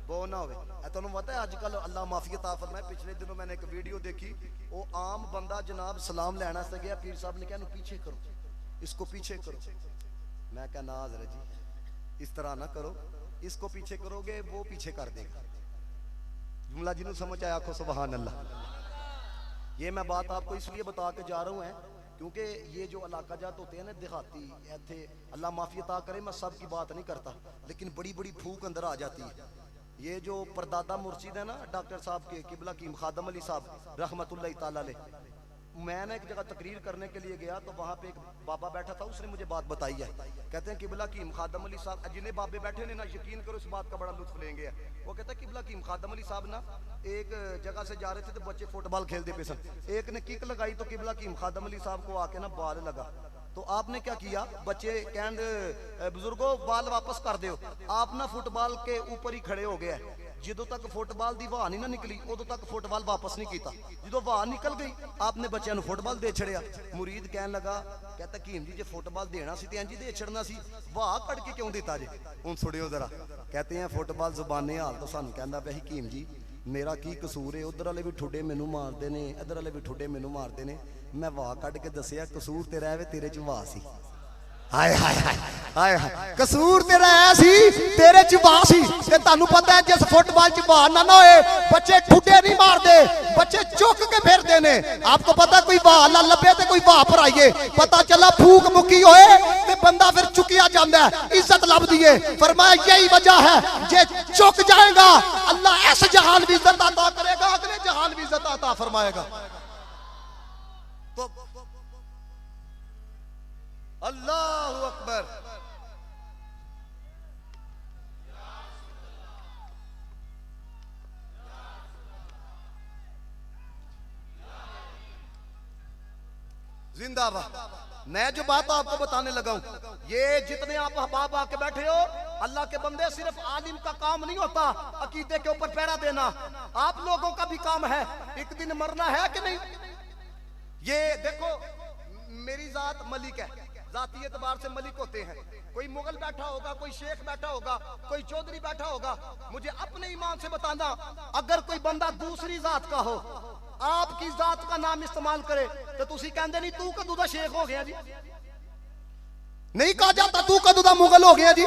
बो ना होवे। तुहानू पता है आजकल अल्लाह माफी अता फरमाए, पिछले दिनों मैंने एक वीडियो देखी, वो आम बंदा जनाब सलाम लेना से गया, पीर साहब ने कहा पीछे करो, इसको पीछे करो। मैं कहा ना हज़रत जी इस तरह ना करो, इसको पीछे करोगे वो पीछे कर देगा। जुमला जिन्होंने समझ आया आखो सुभान अल्लाह। ये मैं बात आपको इसलिए बता के जा रहा हूँ क्योंकि ये जो इलाका जात होते हैं ना देहाती, ऐसे अल्लाह माफी अता करे, मैं सब की बात नहीं करता, लेकिन बड़ी बड़ी फूक अंदर आ जाती है। ये जो परदादा मुर्शिद है ना डॉक्टर साहब के किबला कीम खादम अली साहब रहमतुल्लाह तआला अलैह, मैं ना एक जगह तकरीर करने के लिए गया तो वहाँ पे एक बाबा बैठा था, उसने मुझे बात बताई है। कहते हैं किबला कीम खादम अली साहब, जिन्हें बाबे बैठे ने ना यकीन करो इस बात का बड़ा लुत्फ लेंगे। वो कहता है किबला कीम खादम अली साहब ना एक जगह से जा रहे थे तो बच्चे फुटबॉल खेलते पे सन, एक ने किक लगाई तो किबला कीम खादम अली साहब को आके ना बाल लगा, तो आपने क्या किया, बच्चे कहने बुजुर्गो बाल वापस कर दो, आप ना फुटबॉल के ऊपर ही खड़े हो गए, ਜਦੋਂ ਤੱਕ ਫੁੱਟਬਾਲ ਦੀ ਵਾਹ ਨਹੀਂ ਨਾ ਨਿਕਲੀ ਉਦੋਂ ਤੱਕ ਫੁੱਟਬਾਲ ਵਾਪਸ ਨਹੀਂ ਕੀਤਾ। ਜਦੋਂ ਵਾਹ ਨਿਕਲ ਗਈ ਆਪਨੇ ਬੱਚਿਆਂ ਨੂੰ ਫੁੱਟਬਾਲ ਦੇ ਛੜਿਆ। ਮੁਰੀਦ ਕਹਿਣ ਲੱਗਾ कहता हकीम जी जे फुटबॉल देना सी ते इंज दे छड़ना सी, वाह कट के क्यों दिता जे? हुण सुनियो जरा। कहते हैं फुटबॉल जुबाने हाल तो सानू कहंदा पिया हकीम जी मेरा की कसूर है, उधर वाले भी ठुडे मैनू मारते ने, इधर वाले भी ठुडे मैनू मारते ने। मैं वाह कट के दसिया कसूर तेरा है तेरे च वाह सी। हाय हाय हाय हाय हाय कसूर तेरा ऐसी तेरे च वाह सी। ते तानू पता है जिस फुटबॉल च वाह ना होए बच्चे ठुडे नहीं मारते, बच्चे चुक के फिरते ने। आपको पता कोई वाह ना लभे ते कोई वाह भराइए, पता चला फूक मुकी होए ते बंदा फिर चुकिया जाता है, इज्जत लभदी है। फरमाया यही वजह है जे चुक जाएगा अल्लाह इस जहान भी इज्जत अता करेगा, अगले जहान भी इज्जत अता फरमाएगा। तो अल्लाहु अकबर। जिंदाबाद। मैं जो बात आपको बताने लगा हूं, ये जितने आप अहबाब आके बैठे हो अल्लाह के बंदे, सिर्फ आलिम का काम नहीं होता अकीदे के ऊपर पहरा देना, आप लोगों का भी काम है। एक दिन मरना है कि नहीं? ये देखो मेरी जात मलिक है, जाती एतबार से मलिक होते हैं। कोई मुगल बैठा होगा, कोई शेख बैठा होगा, कोई चौधरी बैठा होगा। मुझे अपने ईमान से बताना, अगर कोई बंदा दूसरी जात का हो आपकी जात का नाम इस्तेमाल करे तो तुसी कहंदे नहीं तू कदू दा शेख हो गया जी? नहीं कहा जाता तू कदू दा मुगल हो गया जी।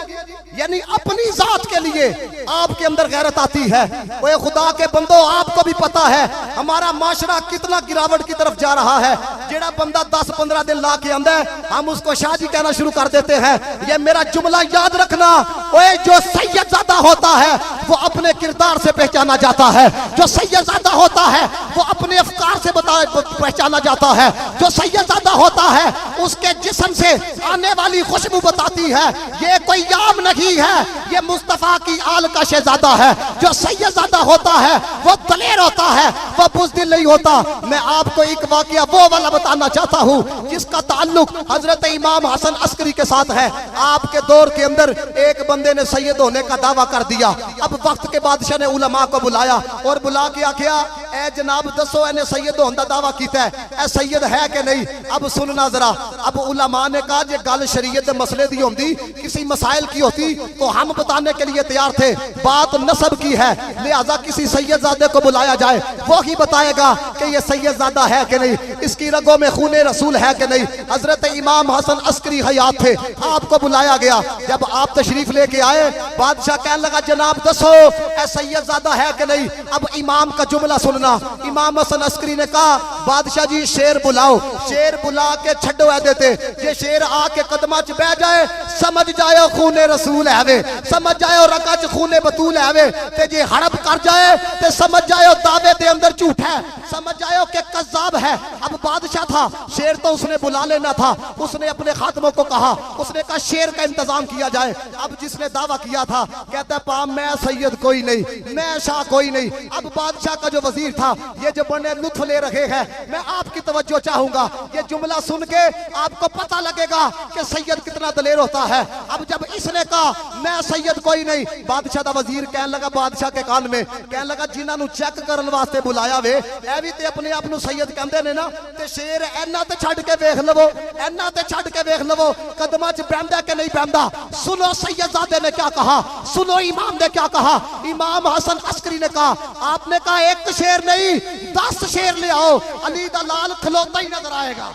यानी अपनी जात के लिए आपके अंदर गैरत आती है। ओए खुदा के बंदो आपको भी पता है हमारा माशरा कितना गिरावट की तरफ जा रहा है। जेड़ा बंदा 10-15 दिन ला के आंदा है हम उसको शाह जी कहना शुरू कर देते हैं। ये मेरा जुमला याद रखना, ओए जो सैयदजादा होता है वो अपने किरदार से पहचाना जाता है, जो सैयदजादा होता है वो अपने अफकार से पहचाना जाता है, जो सैयदजादा होता है उसके जिस्म से आने वाली खुशबू बताती है ये कोई याम नहीं है, ये मुस्तफा की आल का शहजादा है। जो सैयदजादा होता है वो दलेर होता है, वो बुज़दिल नहीं होता। मैं आपको एक वाकया वो वाला बताना चाहता हूँ जिसका ताल्लुक हजरत इमाम हसन अस्करी के साथ है। आपके दौर के अंदर एक बंदे ने सैयद होने का दावा कर दिया। अब वक्त के बादशाह ने उलमा को बुलाया और बुला के आखिया ए जनाब दसो इन्हें सैयद होने का दावा किया है, ए सैयद है कि नहीं? अब सुनना जरा। अब उलमा ने कहा जे गल शरीयत मसले दी होती, किसी मसाइल की होती तो हम बताने के लिए तैयार थे। बात नसब की है लिहाजा किसी सैयदजादे को बुलाया जाए, वो ही बताएगा कि ये सैयदजादा है कि नहीं, इसकी रगों में खूने रसूल है कि नहीं। हजरत इमाम हसन अस्करी हयात थे, आपको बुलाया गया। जब आप तशरीफ लेके आए बादशाह कहने लगा जनाब दसो ए सैयदजादा है कि नहीं? अब इमाम का जुमला सुनना। इमाम हसन अस्करी ने कहा बादशाह जी शेर बुलाओ। शेर बुला के छड्डो है देते, ये शेर आके कदमा च बह जाए समझ जाओ खूने रसूल है वे, समझ जाओ रका च खूने बतूल है वे, ते जे हड़प कर जाए ते समझ जाओ दावे दे अंदर झूठ है, समझ जाओ कि कज़्ज़ाब है। अब बादशाह था, शेर तो उसने बुला लेना था। उसने अपने खातमों को कहा, उसने कहा शेर का इंतजाम किया जाए। अब जिसने दावा किया था कहता है मैं सैयद कोई नहीं, मैं शाह कोई नहीं। अब बादशाह का जो वजीर था ये जो बने लुत्फ ले रहे हैं, मैं आपकी तवज्जो चाहूंगा। ये जुमला सुन के आपको पता लगेगा कि सैयद कितना दलेर होता है। अब जब इसने कहा मैं सैयद कोई नहीं, बादशाह का वजीर कहने लगा बादशाह के कान में, कहने लगा जिन्होंने चेक करने वास्ते बुलाया वे ए भी ते अपने आप सैयद कहते ने ना, ते शेर इन्ना ते छड़ के वेख लवो, इन्ना ते छड़ के वेख लवो कदमां च बहंदा कि नहीं बहंदा। सुनो सैयदजादे ने क्या कहा, सुनो इमाम ने क्या कहा। इमाम हसन अस्करी ने कहा आपने कहा एक शेर नहीं 10 शेर ले आओ, अली दा लाल खलोता ही नजर आएगा।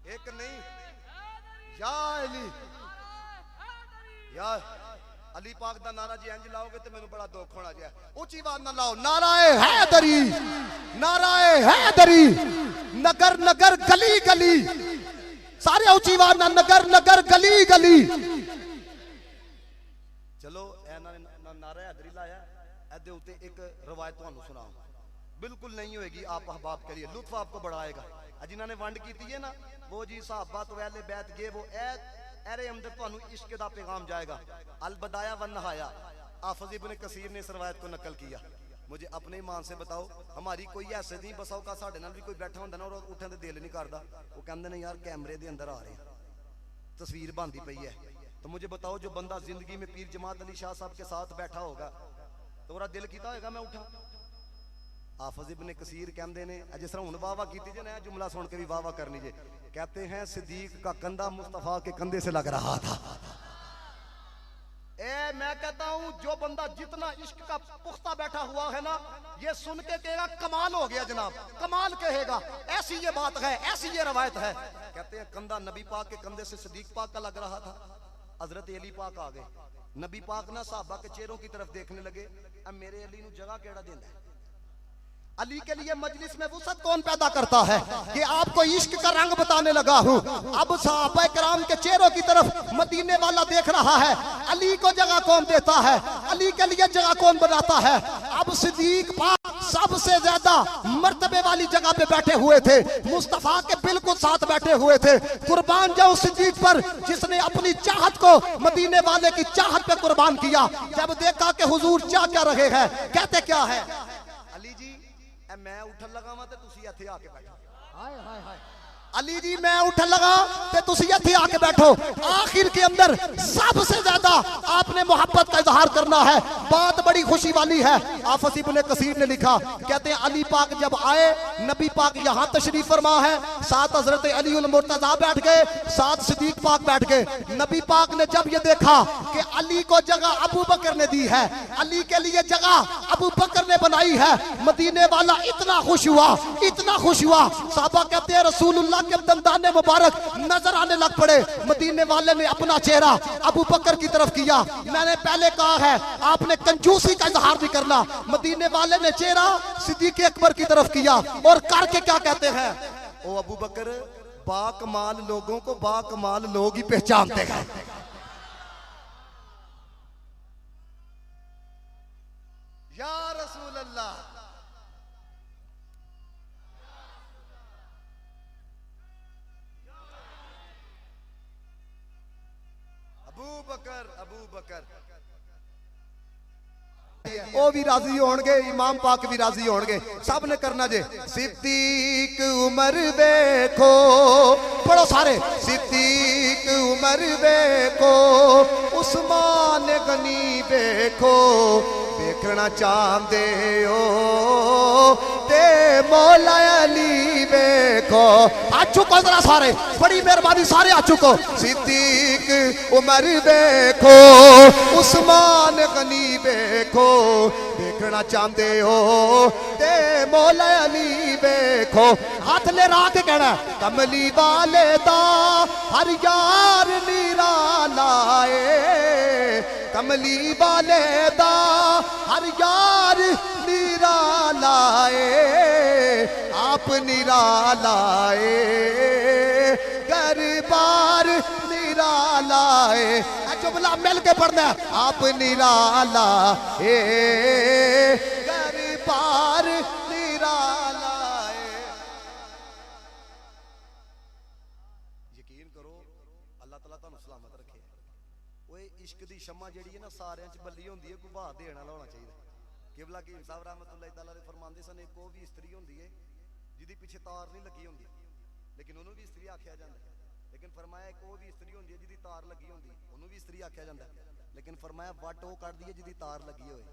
एक नहीं या अली, या अली पाक दा नारा जी इंज लाओगे तो मेनू बड़ा दुख होना जी। ऊंची आवाज ना लाओ नाराए हैदरी, नाराए हैदरी, नगर नगर गली गली, सारे ऊंची आवाज ना नगर नगर गली गली। चलो नारा हैदरी लाया, एदे उत्ते एक रवायत तुहानू सुनाओ, बिल्कुल नहीं होगी आप अहबाब के लिए, लुत्फ आपको बड़ा आएगा। जिन्होंने वंड की है ना वो जी सहाबा तो वैले बैत गए, वो एरे अंदर तुहानू इश्क दा पैगाम जाएगा। अल बदाया वन नहाया, हाफिज इब्न कसीर ने इस रवायत को नकल किया। मुझे अपने ईमान से बताओ हमारी कोई ऐसे नहीं बसाओ का साढ़े नाल भी कोई बैठा होंदा ना और उठने ते दिल नहीं करदा, वो कहंदे ने यार कैमरे दे अंदर आ रहे तस्वीर बनती पई है तो मुझे बताओ जो बंदा जिंदगी में पीर जमात अली शाह साहब के साथ बैठा होगा तो वरा दिल कीता होगा मैं उठा। हाफिज इब्ने कसीर कहते हैं जिस तरह हुण वाह वाह कीती जे नया जुमला सुन के भी वाह वाह करनी जे, कहते हैं सिद्दीक का कंधा मुस्तफा के कंधे से लग रहा था। मैं कहता हूं जो बंदा जितना इश्क का पुख्ता बैठा हुआ है ना, ये सुन के कहेगा कमाल हो गया जनाब, कमाल कहेगा, ऐसी ये बात है, ऐसी ये रवायत है। कहते हैं कंधा नबी पाक के कंधे से सिद्दीक पाक का लग रहा था। हजरत अली पाक आ गए, नबी पाक ना साहबा के चेहरों की तरफ देखने लगे, अब मेरे अली नू जगह केड़ा देंदा है। अली के लिए मजलिस में वुसअत कौन पैदा करता है कि आपको इश्क का रंग बताने लगा हूं। अब सहाबा किराम के चेहरों की तरफ मदीने वाला देख रहा है, अली को जगह कौन देता है, अली के लिए जगह कौन बनाता है। अब सिद्दीक पाक सबसे ज्यादा मर्तबे वाली जगह पे बैठे हुए थे, मुस्तफा के बिल्कुल साथ बैठे हुए थे। कुर्बान जाओ सिद्दीक पर जिसने अपनी चाहत को मदीने वाले की चाहत पे कुर्बान किया। जब देखा कि हुजूर चाह क्या रहे हैं, कहते क्या है, अली जी मैं उठन लगा वा ते तुसी इत्थे आके बैठो। हाय हाय हाय अली जी मैं उठन लगा ते तुसी इत्थे आके बैठो। आखिर के अंदर सबसे ज्यादा आपने मोहब्बत का इजहार करना है। बात बड़ी खुशी वाली है। हाफिज इब्ने कसीर ने लिखा, कहते हैं अली पाक जब आए, नबी पाक यहाँ तशरीफ फरमा है, साथ हजरत अली उल मुर्तजा बैठ गए, साथ सिद्दीक पाक बैठ गए। नबी पाक ने जब ये देखा कि अली को जगह अबू बकर ने दी है, अली के लिए जगह अबू बकर ने बनाई है, मदीने वाला इतना खुश हुआ, इतना खुश हुआ। साहबा कहते हैं रसूलुल्लाह के दंदाने मुबारक नजर आने लग पड़े। मदीने वाले ने अपना चेहरा अबू बकर की तरफ किया। मैंने पहले कहा है आपने कंजूसी का इजहार नहीं करना। मदीने वाले ने चेहरा सिद्दीक अकबर की तरफ किया और करके क्या कहते हैं, ओ अबू बकर बाकमाल लोगों को बाकमाल लोग ही पहचानते हैं। या रसूल अल्लाह, अबू बकर ओ भी राजी होंगे, इमाम पाक भी राजी होंगे, सब ने करना जे। सिद्दीक उमर देखो, पढ़ो सारे, सिद्दीक उमर देखो, उस्मान गनी देखो, देखना चाहते हो ते मौला अली देखो। आ चुको जरा सारे, बड़ी मेहरबानी सारे आ चुको। सिद्दीक उमर देखो, उस्मान गनी देखो, देखना चाहते हो ते मौला अली देखो। हाथ ले रहा के कहना, कमली वाले दा हर यार नीरा लाए, कमली वाले दा हर यार नीरा लाए, आप नीरा लाए, घर बार नीरा लाए। जुमला मिल के पढ़ना, आप नीरा लाए, घर बार नीरा लाए। यकीन करो अल्लाह ताला तुहानू सलामत रखे। ओए इश्क दी शम्मा जेड़ी है ना सारियां च बल्ली होंदी है, कोई बहा देण वाला होना चाहिए। किबला कीम साहब रहमतुल्लाह तआला अलैह फरमांदे सन, एक वो भी इस्त्री होंदी है जिहदी पिछे तार नहीं लगी होंदी, लेकिन उन्होंने भी इस्त्री आख्या जाता है। लेकिन फरमाया एक वो भी इस्त्री होंदी है जिहदी तार लगी होंदी, उन्होंने भी इस्त्री आख्या जाता है। लेकिन फरमाया वट वो कर दी है जिहदी तार लगी होए।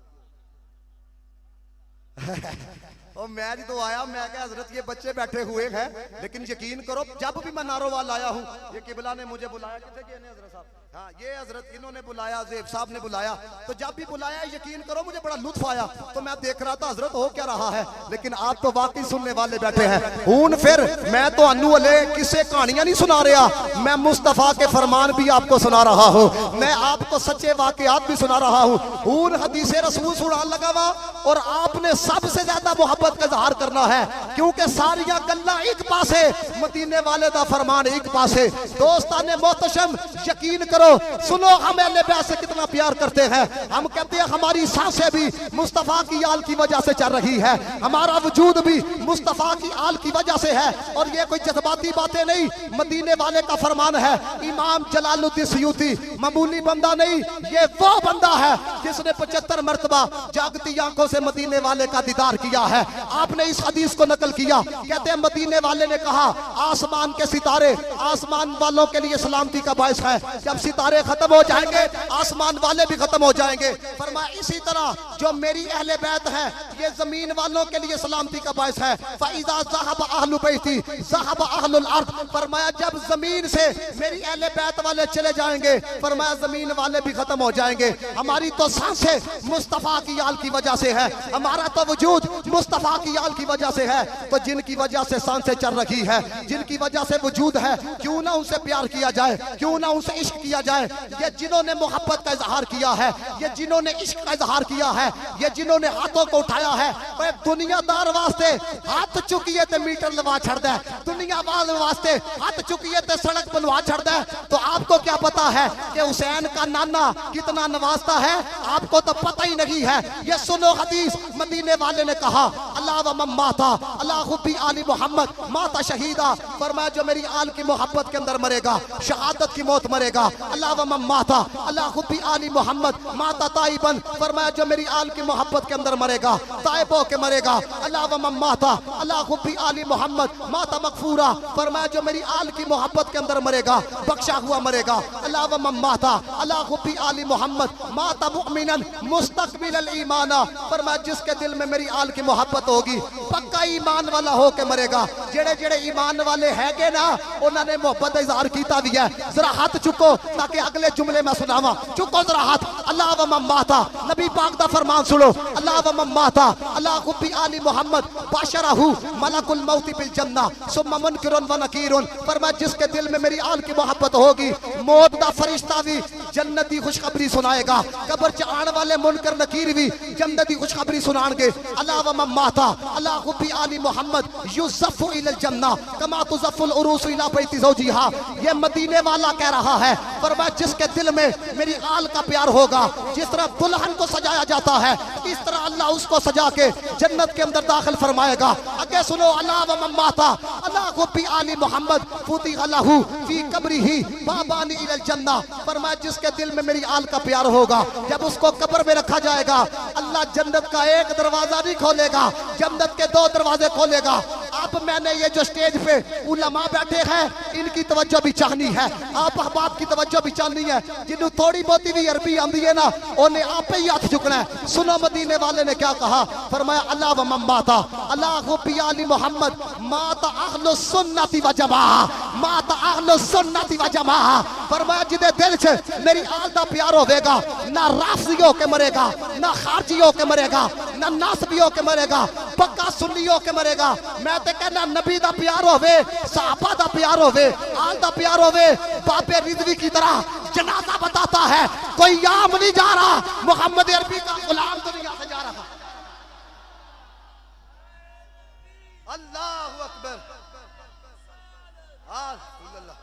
और मैं जो आया मैं क्या हजरत ये बच्चे बैठे हुए हैं, लेकिन यकीन करो जब भी मैं नारोवाल आया हूँ, ये किबला ने मुझे बुलाया, कितने गए हजरत साहब, हाँ ये हजरत इन्होंने बुलाया, ज़ेब साहब ने बुलाया, तो जब भी बुलाया यकीन करो मुझे बड़ा लुत्फ आया। तो मैं देख रहा था हजरत हो क्या रहा है, लेकिन आप तो वाकई सुनने वाले बैठे हैं। हूं फिर मैं तो अनु वाले किसे कहानियां नहीं सुना रहा, मैं मुस्तफा के फरमान भी आपको सुना रहा हूँ, मैं आपको सच्चे वाकयात भी सुना रहा हूँ। हूं हदीसे रसूल सुनान लगा वा, और आपने सबसे ज्यादा मोहब्बत का इजहार करना है, क्योंकि सारिया गल्ला एक पासे, मदीने वाले दा फरमान एक पासे। दोस्ताने मोहतशम यकीन करो, सुनो हम अहले बैत से कितना प्यार करते हैं। हम कहते हैं हमारी सांसें भी मुस्तफा की आल की वजह से चल रही है, हमारा वजूद भी मुस्तफा की आल की वजह से है, और ये कोई जज्बाती बातें नहीं, मदीने वाले का फरमान है। इमाम जलालुद्दीन सयूती मामूली मामूली बंदा नहीं, ये वो बंदा है जिसने 75 मरतबा जागती आंखों से मदीने वाले का दीदार किया है। आपने इस हदीस को नकल किया, कहते हैं मदीने वाले ने कहा आसमान के सितारे आसमान वालों के लिए सलामती का बायस है, जब सितारे खत्म हो जाएंगे आसमान वाले भी खत्म हो जाएंगे। फरमाया इसी तरह जो मेरी अहले बैत है ये जमीन वालों के लिए सलामती का बायस है। फइज़ा ज़हब अहलु बैती ज़हब अहलुल अर्द, फरमाया जब जमीन से मेरी अहले बैत वाले चले जाएंगे फरमाया जमीन वाले भी खत्म हो जाएंगे। हमारी तो सांसें मुस्तफा की आल की वजह से है, हमारा तो वजूद मुस्तफा की आल की वजह से है। तो जिनकी वजह से सांसें चल रही है, जिनकी वजह से वजूद है, क्यों ना उनसे प्यार किया जाए, क्यों ना उनसे इश्क किया जाए। ये जिन्होंने मोहब्बत का इजहार किया है, ये जिन्होंने इश्क का इजहार किया है, ये जिन्होंने हाथों को उठाया है, वह दुनियादार वास्ते हाथ चुकिए ते मीटर लवा छड़ दे, दुनिया वास्ते हाथ चुकिए ते सड़क बनवा छड़ दे। तो आपको क्या पता है कि हुसैन का नाना कितना नवाजता है, आपको तो पता ही नहीं है। ये सुनो हदीस, मदीने वाले ने कहा अल्लाह व मम्माता अल्लाह हुब्बी आली मोहम्मद माता शहीदा, फरमाया जो मेरी आल की मोहब्बत के अंदर मरेगा शहादत की मौत मरेगा। अल्लाह व मम्माता अल्लाह हुब्बी आली मोहम्मद माता ताइबन, फरमाया जो मेरी आल की मोहब्बत के अंदर मरेगा ताइब हो के मरेगा। अल्लाह व मम्माता अल्लाह हुब्बी आली मोहम्मद माता मगफूरा, फरमाया जो मेरी आल की मोहब्बत के अंदर मरेगा बख्शा हुआ मरेगा। अल्लाह व मम्माता अल्लाह हुब्बी आली मोहम्मद माता मुमिनन मुस्तकबिल ईमाना, फरमाया जिसके दिल में मेरी आल की मोहब्बत होगी पक्का ईमान वाला हो के मरेगा। जेड़े जेड़े ईमान वाले हैगे ना उन्होंने मोहब्बत इजहार कीता भी है। जरा हाथ चुको ताकि अगले जुमले में सुनावा, चुको जरा हाथ। अल्लाह व मम्माता, नबी पाक दा फरमान सुनो, अल्लाह व मम्माता अल्लाह हुब्बी आली मोहम्मद बाशरहु मलकुल मौत बिल जन्नह सुम्मा मुनकिरुन व नकीरुन, फरमाया जिसके दिल में मेरी आल की मोहब्बत होगी मौत दा फरिश्ता भी जन्नत दी खुशखबरी सुनाएगा, कब्र च आने वाले मुनकर नकीर भी जन्नत दी खुशखबरी सुनाएंगे। अल्लाह व मम्माता अल्लाह हुब्बी आली मोहम्मद युज़फ़ु इलल जन्नह कमा तुज़फ़ुल उरूस इला बैति ज़ौजिहा, ये मदीने वाला कह रहा है। फरमाया जिसके दिल में मेरी आल का प्यार होगा, जिस तरह दुल्हन को सजाया जाता है इस तरह अल्लाह उसको सजा के जन्नत के अंदर दाखिल फरमाएगा। आगे सुनो, अल्लाह व मम्माता अल्लाह हुब्बी आली मोहम्मद फुतिह लहू फी कब्रिही बाबानी इलल जन्नह, फरमाया जिसके दिल में मेरी आल का प्यार होगा जब उसको कब्र में रखा जाएगा अल्लाह जन्नत का एक दरवाजा नहीं खोलेगा, जन्नत के 2 दरवाजे खोलेगा। अब मैंने ये जो स्टेज पे उलमा बैठे हैं इनकी तवज्जो भी चाहनी है, आप अहबाब की तवज्जो भी चाहनी है। जिन्हों थोड़ी बहुत भी अरबी आंदी है ना उन्हें आप ही हाथ चुकना है। सुनो मदीने वाले ने क्या कहा, फरमाया अल्लाह व मम्माता अल्लाह हुब्बी आली मोहम्मद माता अहलुस सुन्नति व जमाअह माता अहलुस सुन्नति व जमाअह, फरमाया जिदे दिल से मेरी आल दा प्यार होवेगा ना राफजी हो के मरेगा, ना खारजी हो के मरेगा, ना नासबी हो के मरेगा, पक्का सुन्नी हो के मरेगा। मैं तो कहना नबी दा प्यार होवे, सहाबा दा प्यार होवे, आल दा प्यार होवे। बाबे रिजवी की तरह जनाजा बताता है, कोई आम नहीं जा रहा, मोहम्मद अरबी का गुलाम दुनिया से जा रहा। अल्लाहु अकबर, अल्लाह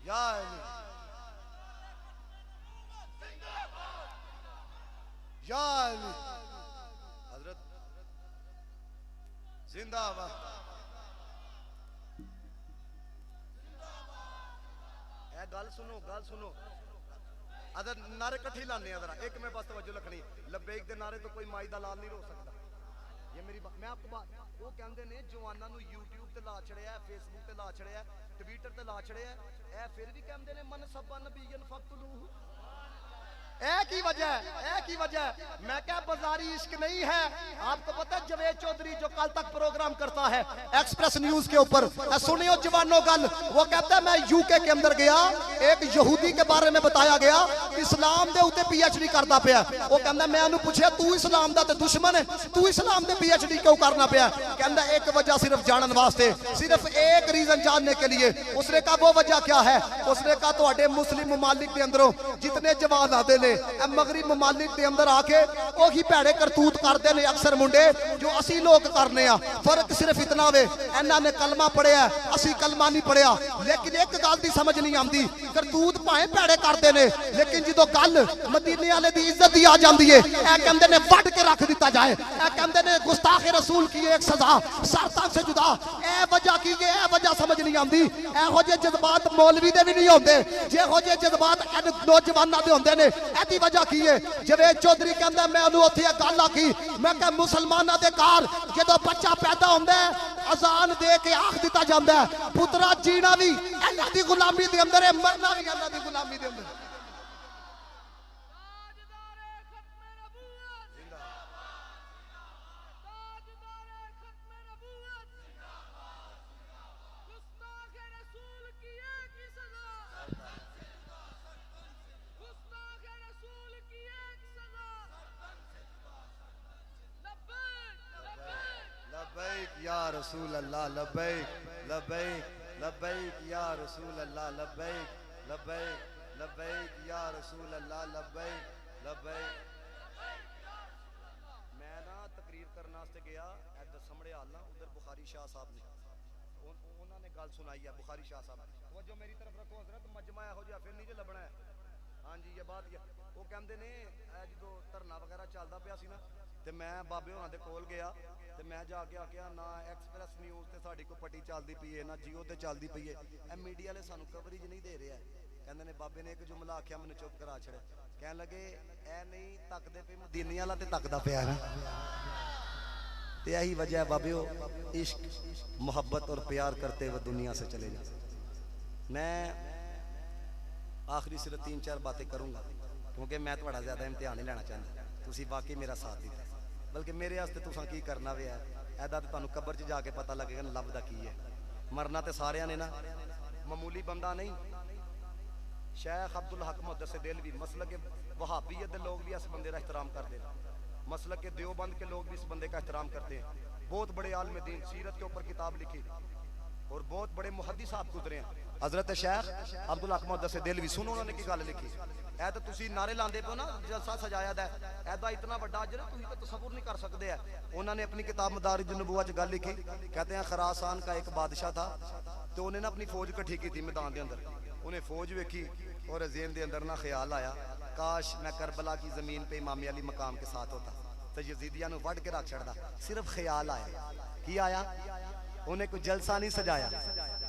या अली या अली हजरत जिंदाबाद। गल सुनो, गल सुनो, अदर नारे कट्ठे लाने जरा एक में बस तवज्जो रखनी। लब्बैक दे नारे तो कोई माई दा लाल नहीं रो सकता। ये मेरी मैं आपको बात वो कहंदे ने जवाना नु यूट्यूब ते ला छड़िया, फेसबुक ते ला छड़िया, ट्विटर ते ला छड़िया, ए फिर भी कहंदे ने मन सब्बा नबीयन फक्तलूहु। की वजह मैं क्या बाजारी इश्क नहीं है। आपको पता है जवेद चौधरी जो कल तक प्रोग्राम करता है एक्सप्रेस न्यूज के ऊपर, सुनियो जवानों गल, वो कहता है मैं यूके के अंदर गया, एक यहूदी के बारे में बताया गया इस्लाम दे उते पीएचडी करता पिया। वो कहता मैं उन्हें पूछा तू इस्लाम दा ते दुश्मन है, तू इस्लाम दे पीएचडी क्यों करना पिया? कहता एक वजह सिर्फ जानन वास्ते, सिर्फ एक रीजन जानने के लिए। उसने कहा वो वजह क्या है? उसने कहा तो मुस्लिम ममालिक के अंदरों जितने जवान आते ने मगरब ममालिक के अंदर आके ओही भैड़े करतूत करते हैं अक्सर मुंडे जो असी लोग करने आ। फर्क सिर्फ इतना वे इन्हां ने कलमा पढ़िया असी कलमा नहीं पढ़िया, लेकिन एक गल दी समझ नहीं आती करतूत भाएं भैड़े करते ने, लेकिन जो गल मदीने वाले दी इज्जत दी आ जाती है ए कहंदे ने वट के रख दिता जाए, ए कहंदे ने गुस्ताखे रसूल की एक सजा शर्तां से जुदा। ए वजह की है, ए वजह समझ नहीं आती। एहो जे जज्बात मौलवी दे भी नहीं होंदे, जेहो जे जज्बात नौजवानां दे होंदे ने। एदी वजह की है जवेद चौधरी कहंदा मैं उन्होंने उत्थे गल आखी, मैं कहा मुसलमानां दे घर जदों बच्चा पैदा होंदा है अजान दे के आख दिता जांदा है पुत्रा जीना भी इन्हां दी गुलामी दे अंदर है, मरना भी इन्हां दी गुलामी दे अंदर। या रसूल अल्लाह लब्बैक लब्बैक लब्बैक या रसूल अल्लाह लब्बैक लब्बैक लब्बैक या रसूल अल्लाह लब्बैक लब्बैक। मैं ना तकरीर करने वास्ते गया इधर सामने आला उधर बुखारी शाह साहब ने उन्होंने गल सुनाई है। बुखारी शाह साहब वो जो मेरी तरफ रखो हजरत मजमा हो जा फिर नहीं जो लबना है। हाँ जी ये बात है वो कहते ने जो धरना वगैरह चलता पाया सी ना ते मैं बाबे होना दे कोल गया ते मैं जाके आख्या ना एक्सप्रेस न्यूज़ ते साडी कोई पट्टी चलती पई है ना जियो ते चलती पई है, ए मीडिया वाले सानू कवरेज नहीं दे रहे। कहंदे ने बाबे ने एक जुमला आख्या मैनू चुप करा छड़े, कहन लगे ए नहीं तकदे पे मदीने वाला ते तकदा पिया ना। ते यही वजह है बाबियो इश्क मोहब्बत और प्यार करते हुए दुनिया से चले जाए। मैं आखिरी सिर्फ 3-4 बातें करूँगा क्योंकि मैं थोड़ा ज़्यादा इम्तिहान नहीं लेना चाहता, तुसी वाकई मेरा साथ दिता, बल्कि मेरे वास्ते तुसां की करना वे है ऐदा तो तुहानू कब्र च जाके पता लगेगा लभदा की है। मरना तो सारियां ने ना, मामूली बंदा नहीं। शेख अब्दुल हक मुहद्दिस देलवी मसलक के वहाबियत के लोग भी इस बंदे का एहतराम करते हैं, मसलक के देवबंद के लोग भी इस बंदे का एहतराम करते हैं। बहुत बड़े आलिम दीन सीरत के ऊपर किताब लिखी और बहुत बड़े मुहद्दिस साहब गुजरे हैं। हजरत शेख अब्दुल हक मुहद्दिस देलवी सुनो उन्होंने की गल लिखी। ऐ तो तुसी नारे लांदे पे ना जलसा सजाया दा ऐदा इतना बड़ा अजर है तुसी तो तसव्वुर नहीं कर सकते है। उन्होंने अपनी किताब मदारिज नबुव्वत गल लिखी, कहते हैं खरासान का एक बादशाह था तो उन्हें ना अपनी फौज इकट्ठी की थी मैदान के अंदर। उन्हें फौज वेखी और ज़हन के अंदर ना ख्याल आया काश मैं करबला की ज़मीन पे इमाम अली मकाम के साथ होता तो यजीदिया नूं वढ़ के रख छड़दा। सिर्फ ख्याल आया, की आया? उन्हें कोई जलसा नहीं सजाया,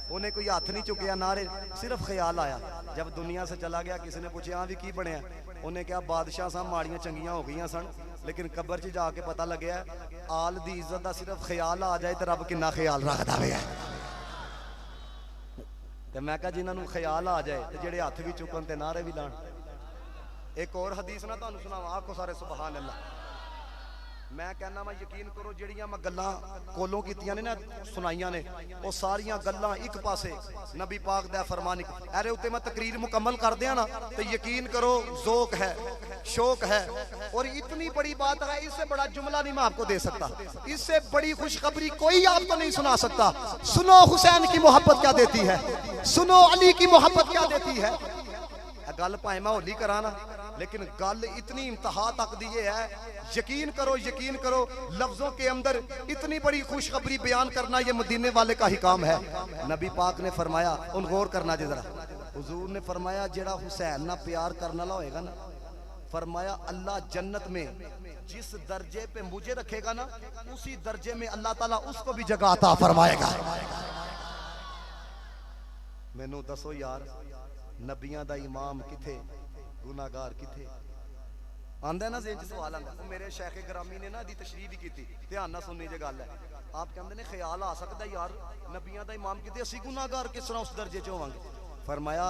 उन्हें कोई हाथ नहीं चुकया नारे, सिर्फ ख्याल आया। जब दुनिया से चला गया किसी ने पूछा हाँ भी की बनया, उन्हें कहा बादशाह साहब माड़ियां चंगियां हो गई सन लेकिन कब्र च जाके पता लग्या आल दी इज्जत का सिर्फ ख्याल आ जाए तो रब कितना ख्याल रखता है। तो मैं कहा जिन्होंने ख्याल आ जाए तो जेडे हथ भी चुकन ते नारे भी लान। एक और हदीस ना तुहानू सुनावा, आखो सारे सुबहान अल्लाह। मैं कहना मैं यकीन करो जड़ियां मैं गल्लां कोलों कीतियां ने ना सुनाइयां ने वो सारियां गल्लां एक पासे नबी पाक दा फरमान अरे उत्ते मैं तकरीर मुकम्मल कर दिया ना तो यकीन करो ज़ौक है, शौक है। और इतनी बड़ी बात है, इससे बड़ा जुमला नहीं मैं आपको दे सकता, इससे बड़ी खुशखबरी कोई आपको नहीं सुना सकता। सुनो हुसैन की मोहब्बत क्या देती है, सुनो अली की मोहब्बत क्या देती है। गल भाएं मैं होली कराना लेकिन गल इतनी इंतहा तक दी है, यकीन करो लफ्जों के अंदर इतनी बड़ी खुशखबरी बयान करना ये मदीने वाले का ही काम है। नबी पाक ने फरमाया, उन गौर करना जी जरा, हुजूर ने फरमाया जेड़ा हुसैन ना प्यार करने वाला होएगा ना, फरमाया अल्लाह जन्नत में जिस दर्जे पे मुझे रखेगा ना उसी दर्जे में अल्लाह ताला उसको भी जगह अता फरमाएगा। मैनू दसो यार नबियां दा इमाम किथे, गुनाहगार किथे? आंदा ना जेन सवाल आंदा। मेरे शेख ग्रामी ने ना दी तशरीह भी की, ध्यान ना सुननी जे गल है। आप कहंदे ने ख्याल आ सकदा यार नबियां दा इमाम किथे असी गुनाहगार किस तरह उस दर्जे च होवांगे? फरमाया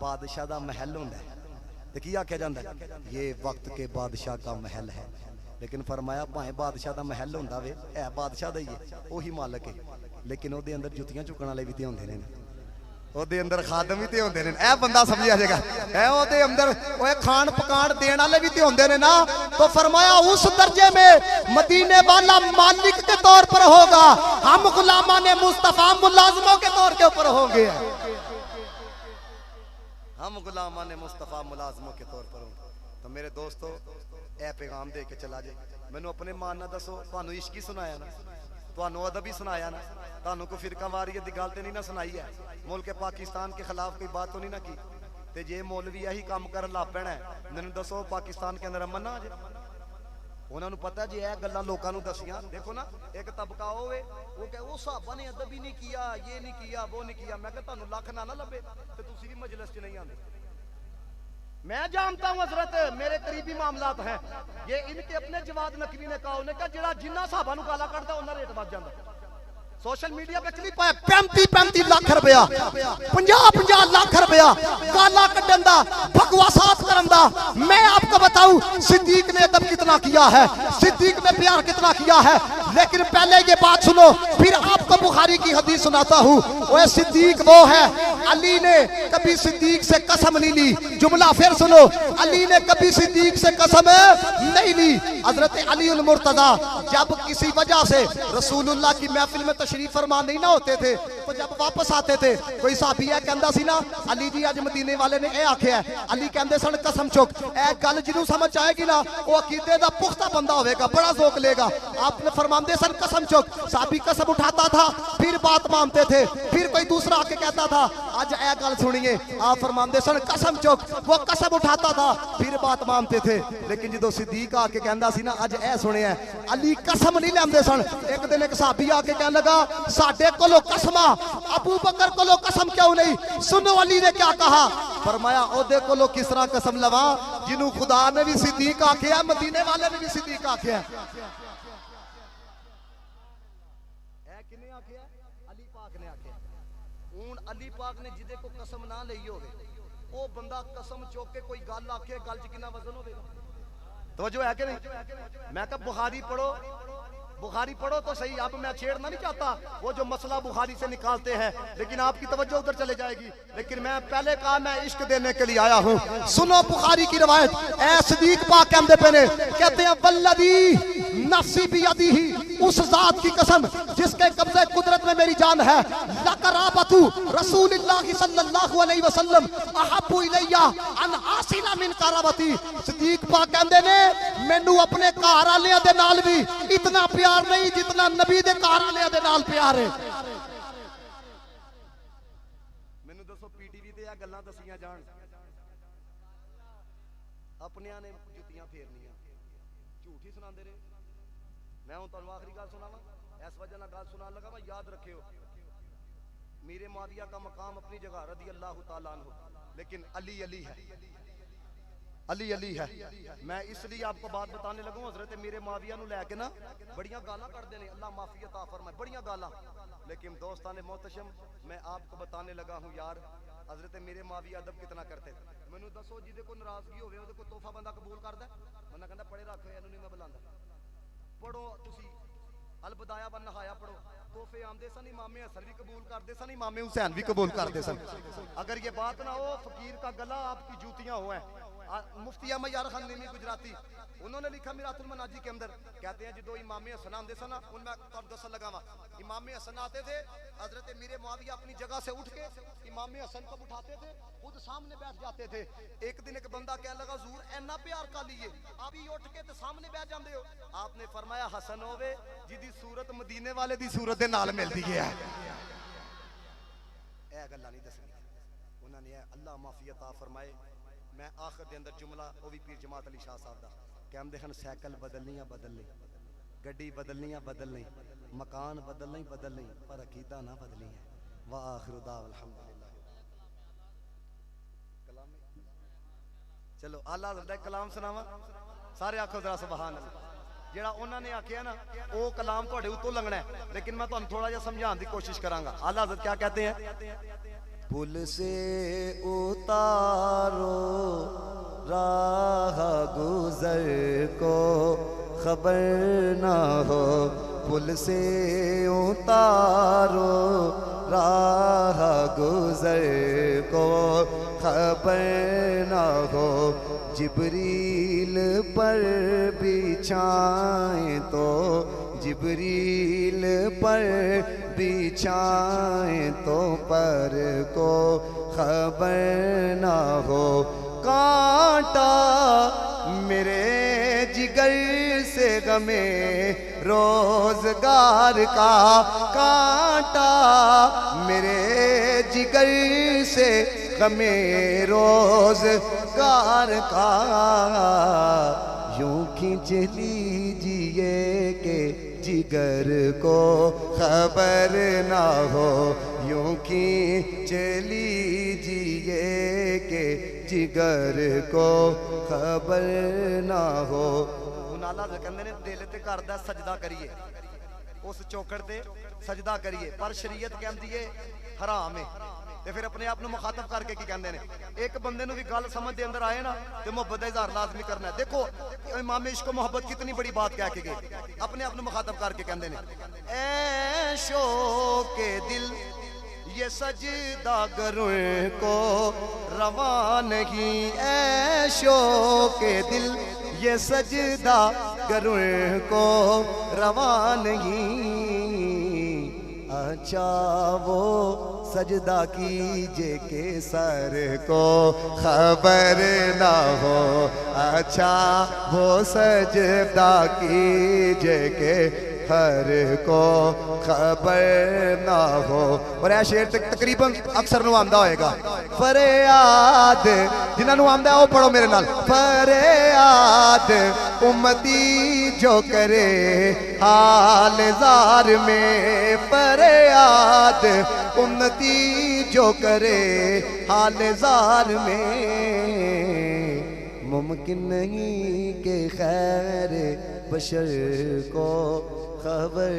बादशाह दा महल हुंदा है ते की आख्या जांदा ये वक्त के बादशाह का महल है, लेकिन फरमाया भाएं बादशाह दा महल हुंदा वे है बादशाह दा ही है, ओही मालक है, लेकिन ओदे अंदर जुत्तियां चुकण वाले भी ते हुंदे ने, ओदे अंदर खादम भी ते होंदे ने। ए बंदा समझिया जाएगा है ओदे अंदर ओए खान पकान देने वाले भी ते होंदे ने ना। तो फरमाया उस दर्जे में मदीने वाला मालिक के तौर पर होगा, हम गुलामा ने मुस्तफा मुलाजमों के तौर के ऊपर होंगे, हम गुलामा ने मुस्तफा मुलाजमों के तौर पर होंगे। तो मेरे दोस्तों ए पैगाम दे के चला जाए मैनू अपने मान ना दसो तुहानू इश्क ही सुनाया ना तुहानू अदब ही सुनाया ना तुहानू कोई फिरका वारियत दी गल ते नहीं ना सुनाई है मुल्क पाकिस्तान के खिलाफ कोई बात तो नहीं ना की ते जे मौलवी यही काम कर ला पैना है मैनू दसो पाकिस्तान के अंदर अमन ना आ जाए उन्होंने पता जी यह गल्लां लोकां नू दसियां देखो ना एक तबका होवे वो कहे वो साहबा ने अदब ही नहीं किया ये नहीं किया वो नहीं किया मैं कहा तुहानू लख ना लभे ते तुसी भी मजलिस च नहीं आंदे मैं जानता हूं हजरत मेरे करीबी मामलात हैं ये इनके अपने जवाद नकवी ने कहा उन्हें कहा जिहड़ा जिन्ना साहबा नू गाला कढदा उन्ना रेट वध जांदा सोशल मीडिया पे क्लिप है 35 लाख रुपया 50 लाख रुपया गाला कड्डन दा बकवासात करन दा मैं आपको बताऊं सिद्दीक ने अदब कितना किया है सिद्दीक ने प्यार कितना किया है लेकिन पहले ये बात सुनो फिर आपको बुखारी की हदीस सुनाता हूं ओए सिद्दीक वो है अली ने कभी सिद्दीक से कसम नहीं ली जुमला फिर सुनो अली ने कभी सिद्दीक से कसम नहीं ली हजरत अली उल मुर्तजा जब किसी वजह से रसूलुल्लाह की महफिल में तशरीफ फरमा नहीं ना होते थे तो जब वापस आते थे कोई साहबी है कहंदा सी ना अली जी अज मदीने वाले ने ए आख्या है अली कहंदे सन कसम चुक ए गल जिन्हों समझ आएगी ना वो अकीदे दा पुख्ता बंदा होगा बड़ा ज़ौक लेगा आपने फरमांदे सन कसम चुक साहबी कसम उठाता था फिर बात मानते थे फिर कोई दूसरा आके कहता था आज ए गल सुनिए आप फरमांदे सन कसम चुक वो कसम उठाता था फिर बात मानते थे लेकिन जो सिद्दीक आके कहंदा सी ना अज ए सुनिया अली कसम नहीं लेंदे सन एक दिन एक साहबी आके कहने लगा साडे कोलो कसमा अबू बकर कोलो कसम क्यों नहीं सुनो अली ने क्या कहा फरमाया ओदे कोलो किस तरह कसम लवा जिन्हों खुदा ने भी सिद्दीक आख्या मदीने वाले ने भी सिद्दीक आख्या किने आख्या अली पाक ने आख्या हुन अली पाक ने जिदे को कसम ना लई होवे ओ बंदा कसम चुक के कोई गल आखे गल च कितना वजन होवेगा तवज्जो है कि नहीं मैं कहा बुखारी पढ़ो तो सही अब मैं छेड़ना नहीं चाहता वो जो मसला बुखारी से निकालते हैं लेकिन आपकी तवज्जो उधर चले जाएगी लेकिन मैं पहले कहा मैं इश्क देने के लिए आया हूँ सुनो बुखारी की रवायत ए सिद्दीक पाक कहते पे ने कहते हैं वल्लदी नफ्सी बियदिही उस जात की कसम जिसके कब्जे कुदरत में मेरी जान है लकराबतु रसूलुल्लाह सल्लल्लाहु अलैहि वसल्लम अहब्बु इलैया अन आसिला मिन कराबती सिद्दीक पाक कहते ने मैनू अपने घर वालियां दे नाल भी इतना प्यार नहीं जितना नबी दे घर वालियां दे नाल प्यार है मैनू दसो पीटीवी ते आ गल्लां दसियां जान अपनियां ने जुतियां फेरनियां झूठ ही सुनांदे रहे मैं हूं तुहानू आखिरी गल सुनावां इस वजह नाल गल सुनान लगा मैं याद रखियो मीरे मुआविया का मकाम अपनी जगह रदी अल्लाह तआला अन्हु लेकिन अली अली है अली अली है मैं इसलिए आपको बात बताने लगूं हजरत मीरे मुआविया नु लेके ना बड़ियां गालां करदे ने अल्लाह माफी अता फरमाए बड़ियां गालां लेकिन दोस्तान मोहतशम मैं आपको बताने लगा हूं यार हजरत मीरे मुआविया अदब कितना करते थे मैनू दसो जिदे को नाराजगी होवे ओदे को तोहफा बंदा कबूल करदा मन्ना कहंदा पढ़े रख इनू नहीं मैं बुलांदा पढ़ो तुसी अल बदाया वन नहाया पढ़ो तोहफे आंदे सन इमाम हसन भी कबूल करते सन इमाम हुसैन भी कबूल करते सन अगर ये बात ना हो फकीर का गला आपकी जूतियां हो मुफ्ती अहमद यार खान निमी गुजराती उन्होंने लिखा मिरातुल मनाजी के अंदर कहते हैं जो इमाम हसन आते सन उनमें तुहानू दसन लगा इमाम हसन आते थे हजरत मीरे मुआविया अपनी जगह से उठ के इमाम हसन को उठाते थे खुद सामने बैठ जाते थे एक दिन एक बंदा कहने लगा हुजूर इन्ना प्यार कर लिए आप ही उठ के ते सामने बैठ जाते हो आपने फरमाया हसन होवे जिदी सूरत मदीने वाले दी सूरत दे नाल मिलदी है ए गल्लां नहीं दसनी उन्होंने अल्लाह माफी अता फरमाए मैं आखिर के अंदर जुमला वो भी पीर जमात अली शाह साहब का कहते हैं साइकिल बदलनी बदलनी गड्डी बदलनी बदलनी मकान बदलना ही बदलनी पर अकीदा ना बदली है वाह आखिर दाव अल्हम्दुलिल्लाह कलाम चलो आला हज़रत कलाम सुनावा सारे आखो जरा सुभान अल्लाह जेड़ा उन्होंने आख्या ना वो कलाम तुहाडे उत्तों लंघना है लेकिन मैं तुहानू थोड़ा जिहा समझाने की कोशिश करांगा आला हज़रत क्या कहते हैं पुल से उतारो राह गुजर को खबर ना हो पुल से उतारो राह गुजर को खबर ना हो जिब्रील पर बिछाएं तो जिब्रील पर बिछाएं तो पर को खबर ना हो कांटा मेरे जिगर से गमे रोजगार का कांटा, मेरे जिगर से गमे रोजगार का यूं खींच लीजिए के जिगर को खबर ना हो, यूं खींच लीजिए के जिगर को खबर ना हो। नाला कहते ने दिल ते घर दा सजदा करिए, उस चौकड़ ते सजदा करिए, पर शरीयत कहती है हराम है। ते फिर अपने आप को मुखातब करके की कहते हैं, एक बंदे भी गल समझ के अंदर आए ना तो मुहब्बत का इजहार लाजमी करना है। देखो इमाम इश्क मोहब्बत कितनी बड़ी बात कह के गए, अपने आप को मुखातब करके कहते हैं, ऐशो के दिल ये सजदा गरुं को रवा नहीं, ऐशो के दिल ये सजदा गरुं को रवा नहीं। अच्छा वो सजदा कीजे के सर को खबर ना हो, अच्छा वो सजदा कीजे के हर को खबर ना हो। और यह शेर तकरीबन अक्सर नूं आंदा होएगा, फरियाद जिन्हां आंदा है वो पढ़ो मेरे नाल। फरियाद उम्मती जो करे हाल जार में, फरियाद उम्मती जो करे हाल जार में, मुमकिन नहीं कि खैर बशर को खबर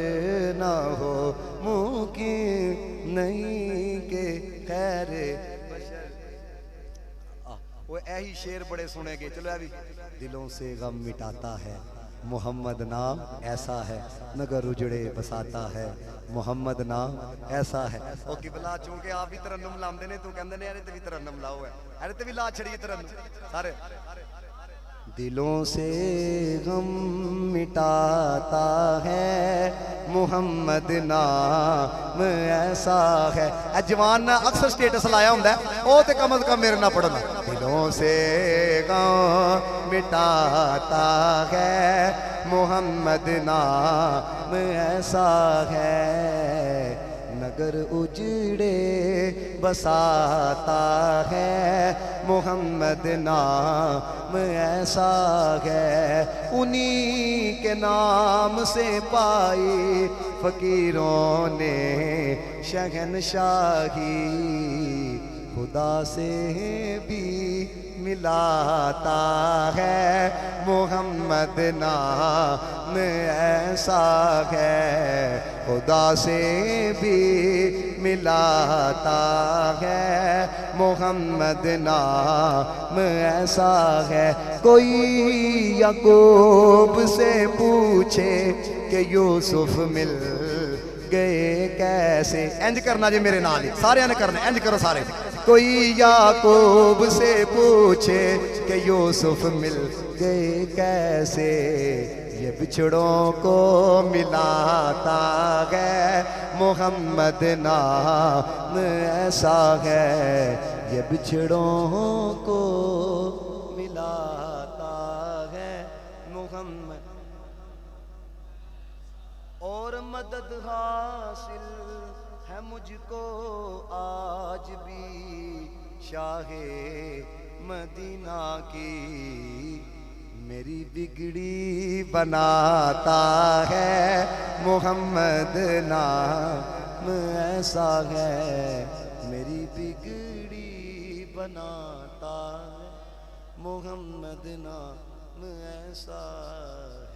ना हो, मुमकिन नहीं के खैर बशर। वो यही शेर बड़े सुनेगे। चलो अभी दिलों से गम मिटाता है मोहम्मद नाम ऐसा है, नगर उजड़े बसाता है मोहम्मद नाम ऐसा है। ओ किबला चूंकि आप भी तरन्नुम लांदे ने, तू कहंदे ने अरे ते भी तरन्नुम लाओ है, अरे ते भी ला छड़िए तरन्नुम सारे। दिलों से गम मिटाता है मुहम्मद नाम ऐसा है। जवान ने अक्सर स्टेटस लाया होंगे, वो तो कम से कम मेरे ना पढ़ना। दिलों से गम मिटाता है मुहम्मद नाम ऐसा है, नगर उजड़े बसाता है मोहम्मद नाम ऐसा है। उन्हीं के नाम से पाई फकीरों ने शहनशाही, खुदा से भी मिलाता है मोहम्मद नाम ऐसा है, खुदा से भी मिलाता है मोहम्मद नाम ऐसा है। कोई याकूब से पूछे कि यूसुफ मिल गए कैसे, इंज करना जी मेरे नाल ही सारे ने करना, इंज करो सारे। कोई याकूब से पूछे कि यूसुफ मिल गए कैसे, ये बिछड़ों को मिलाता है मोहम्मद नाम ऐसा है, ये बिछड़ों को मिलाता है मोहम्मद। और मदद हासिल है मुझको आज भी शाहे मदीना की, मेरी बिगड़ी बनाता है मोहम्मद नाम ऐसा है, मेरी बिगड़ी बनाता है मोहम्मद नाम ऐसा है।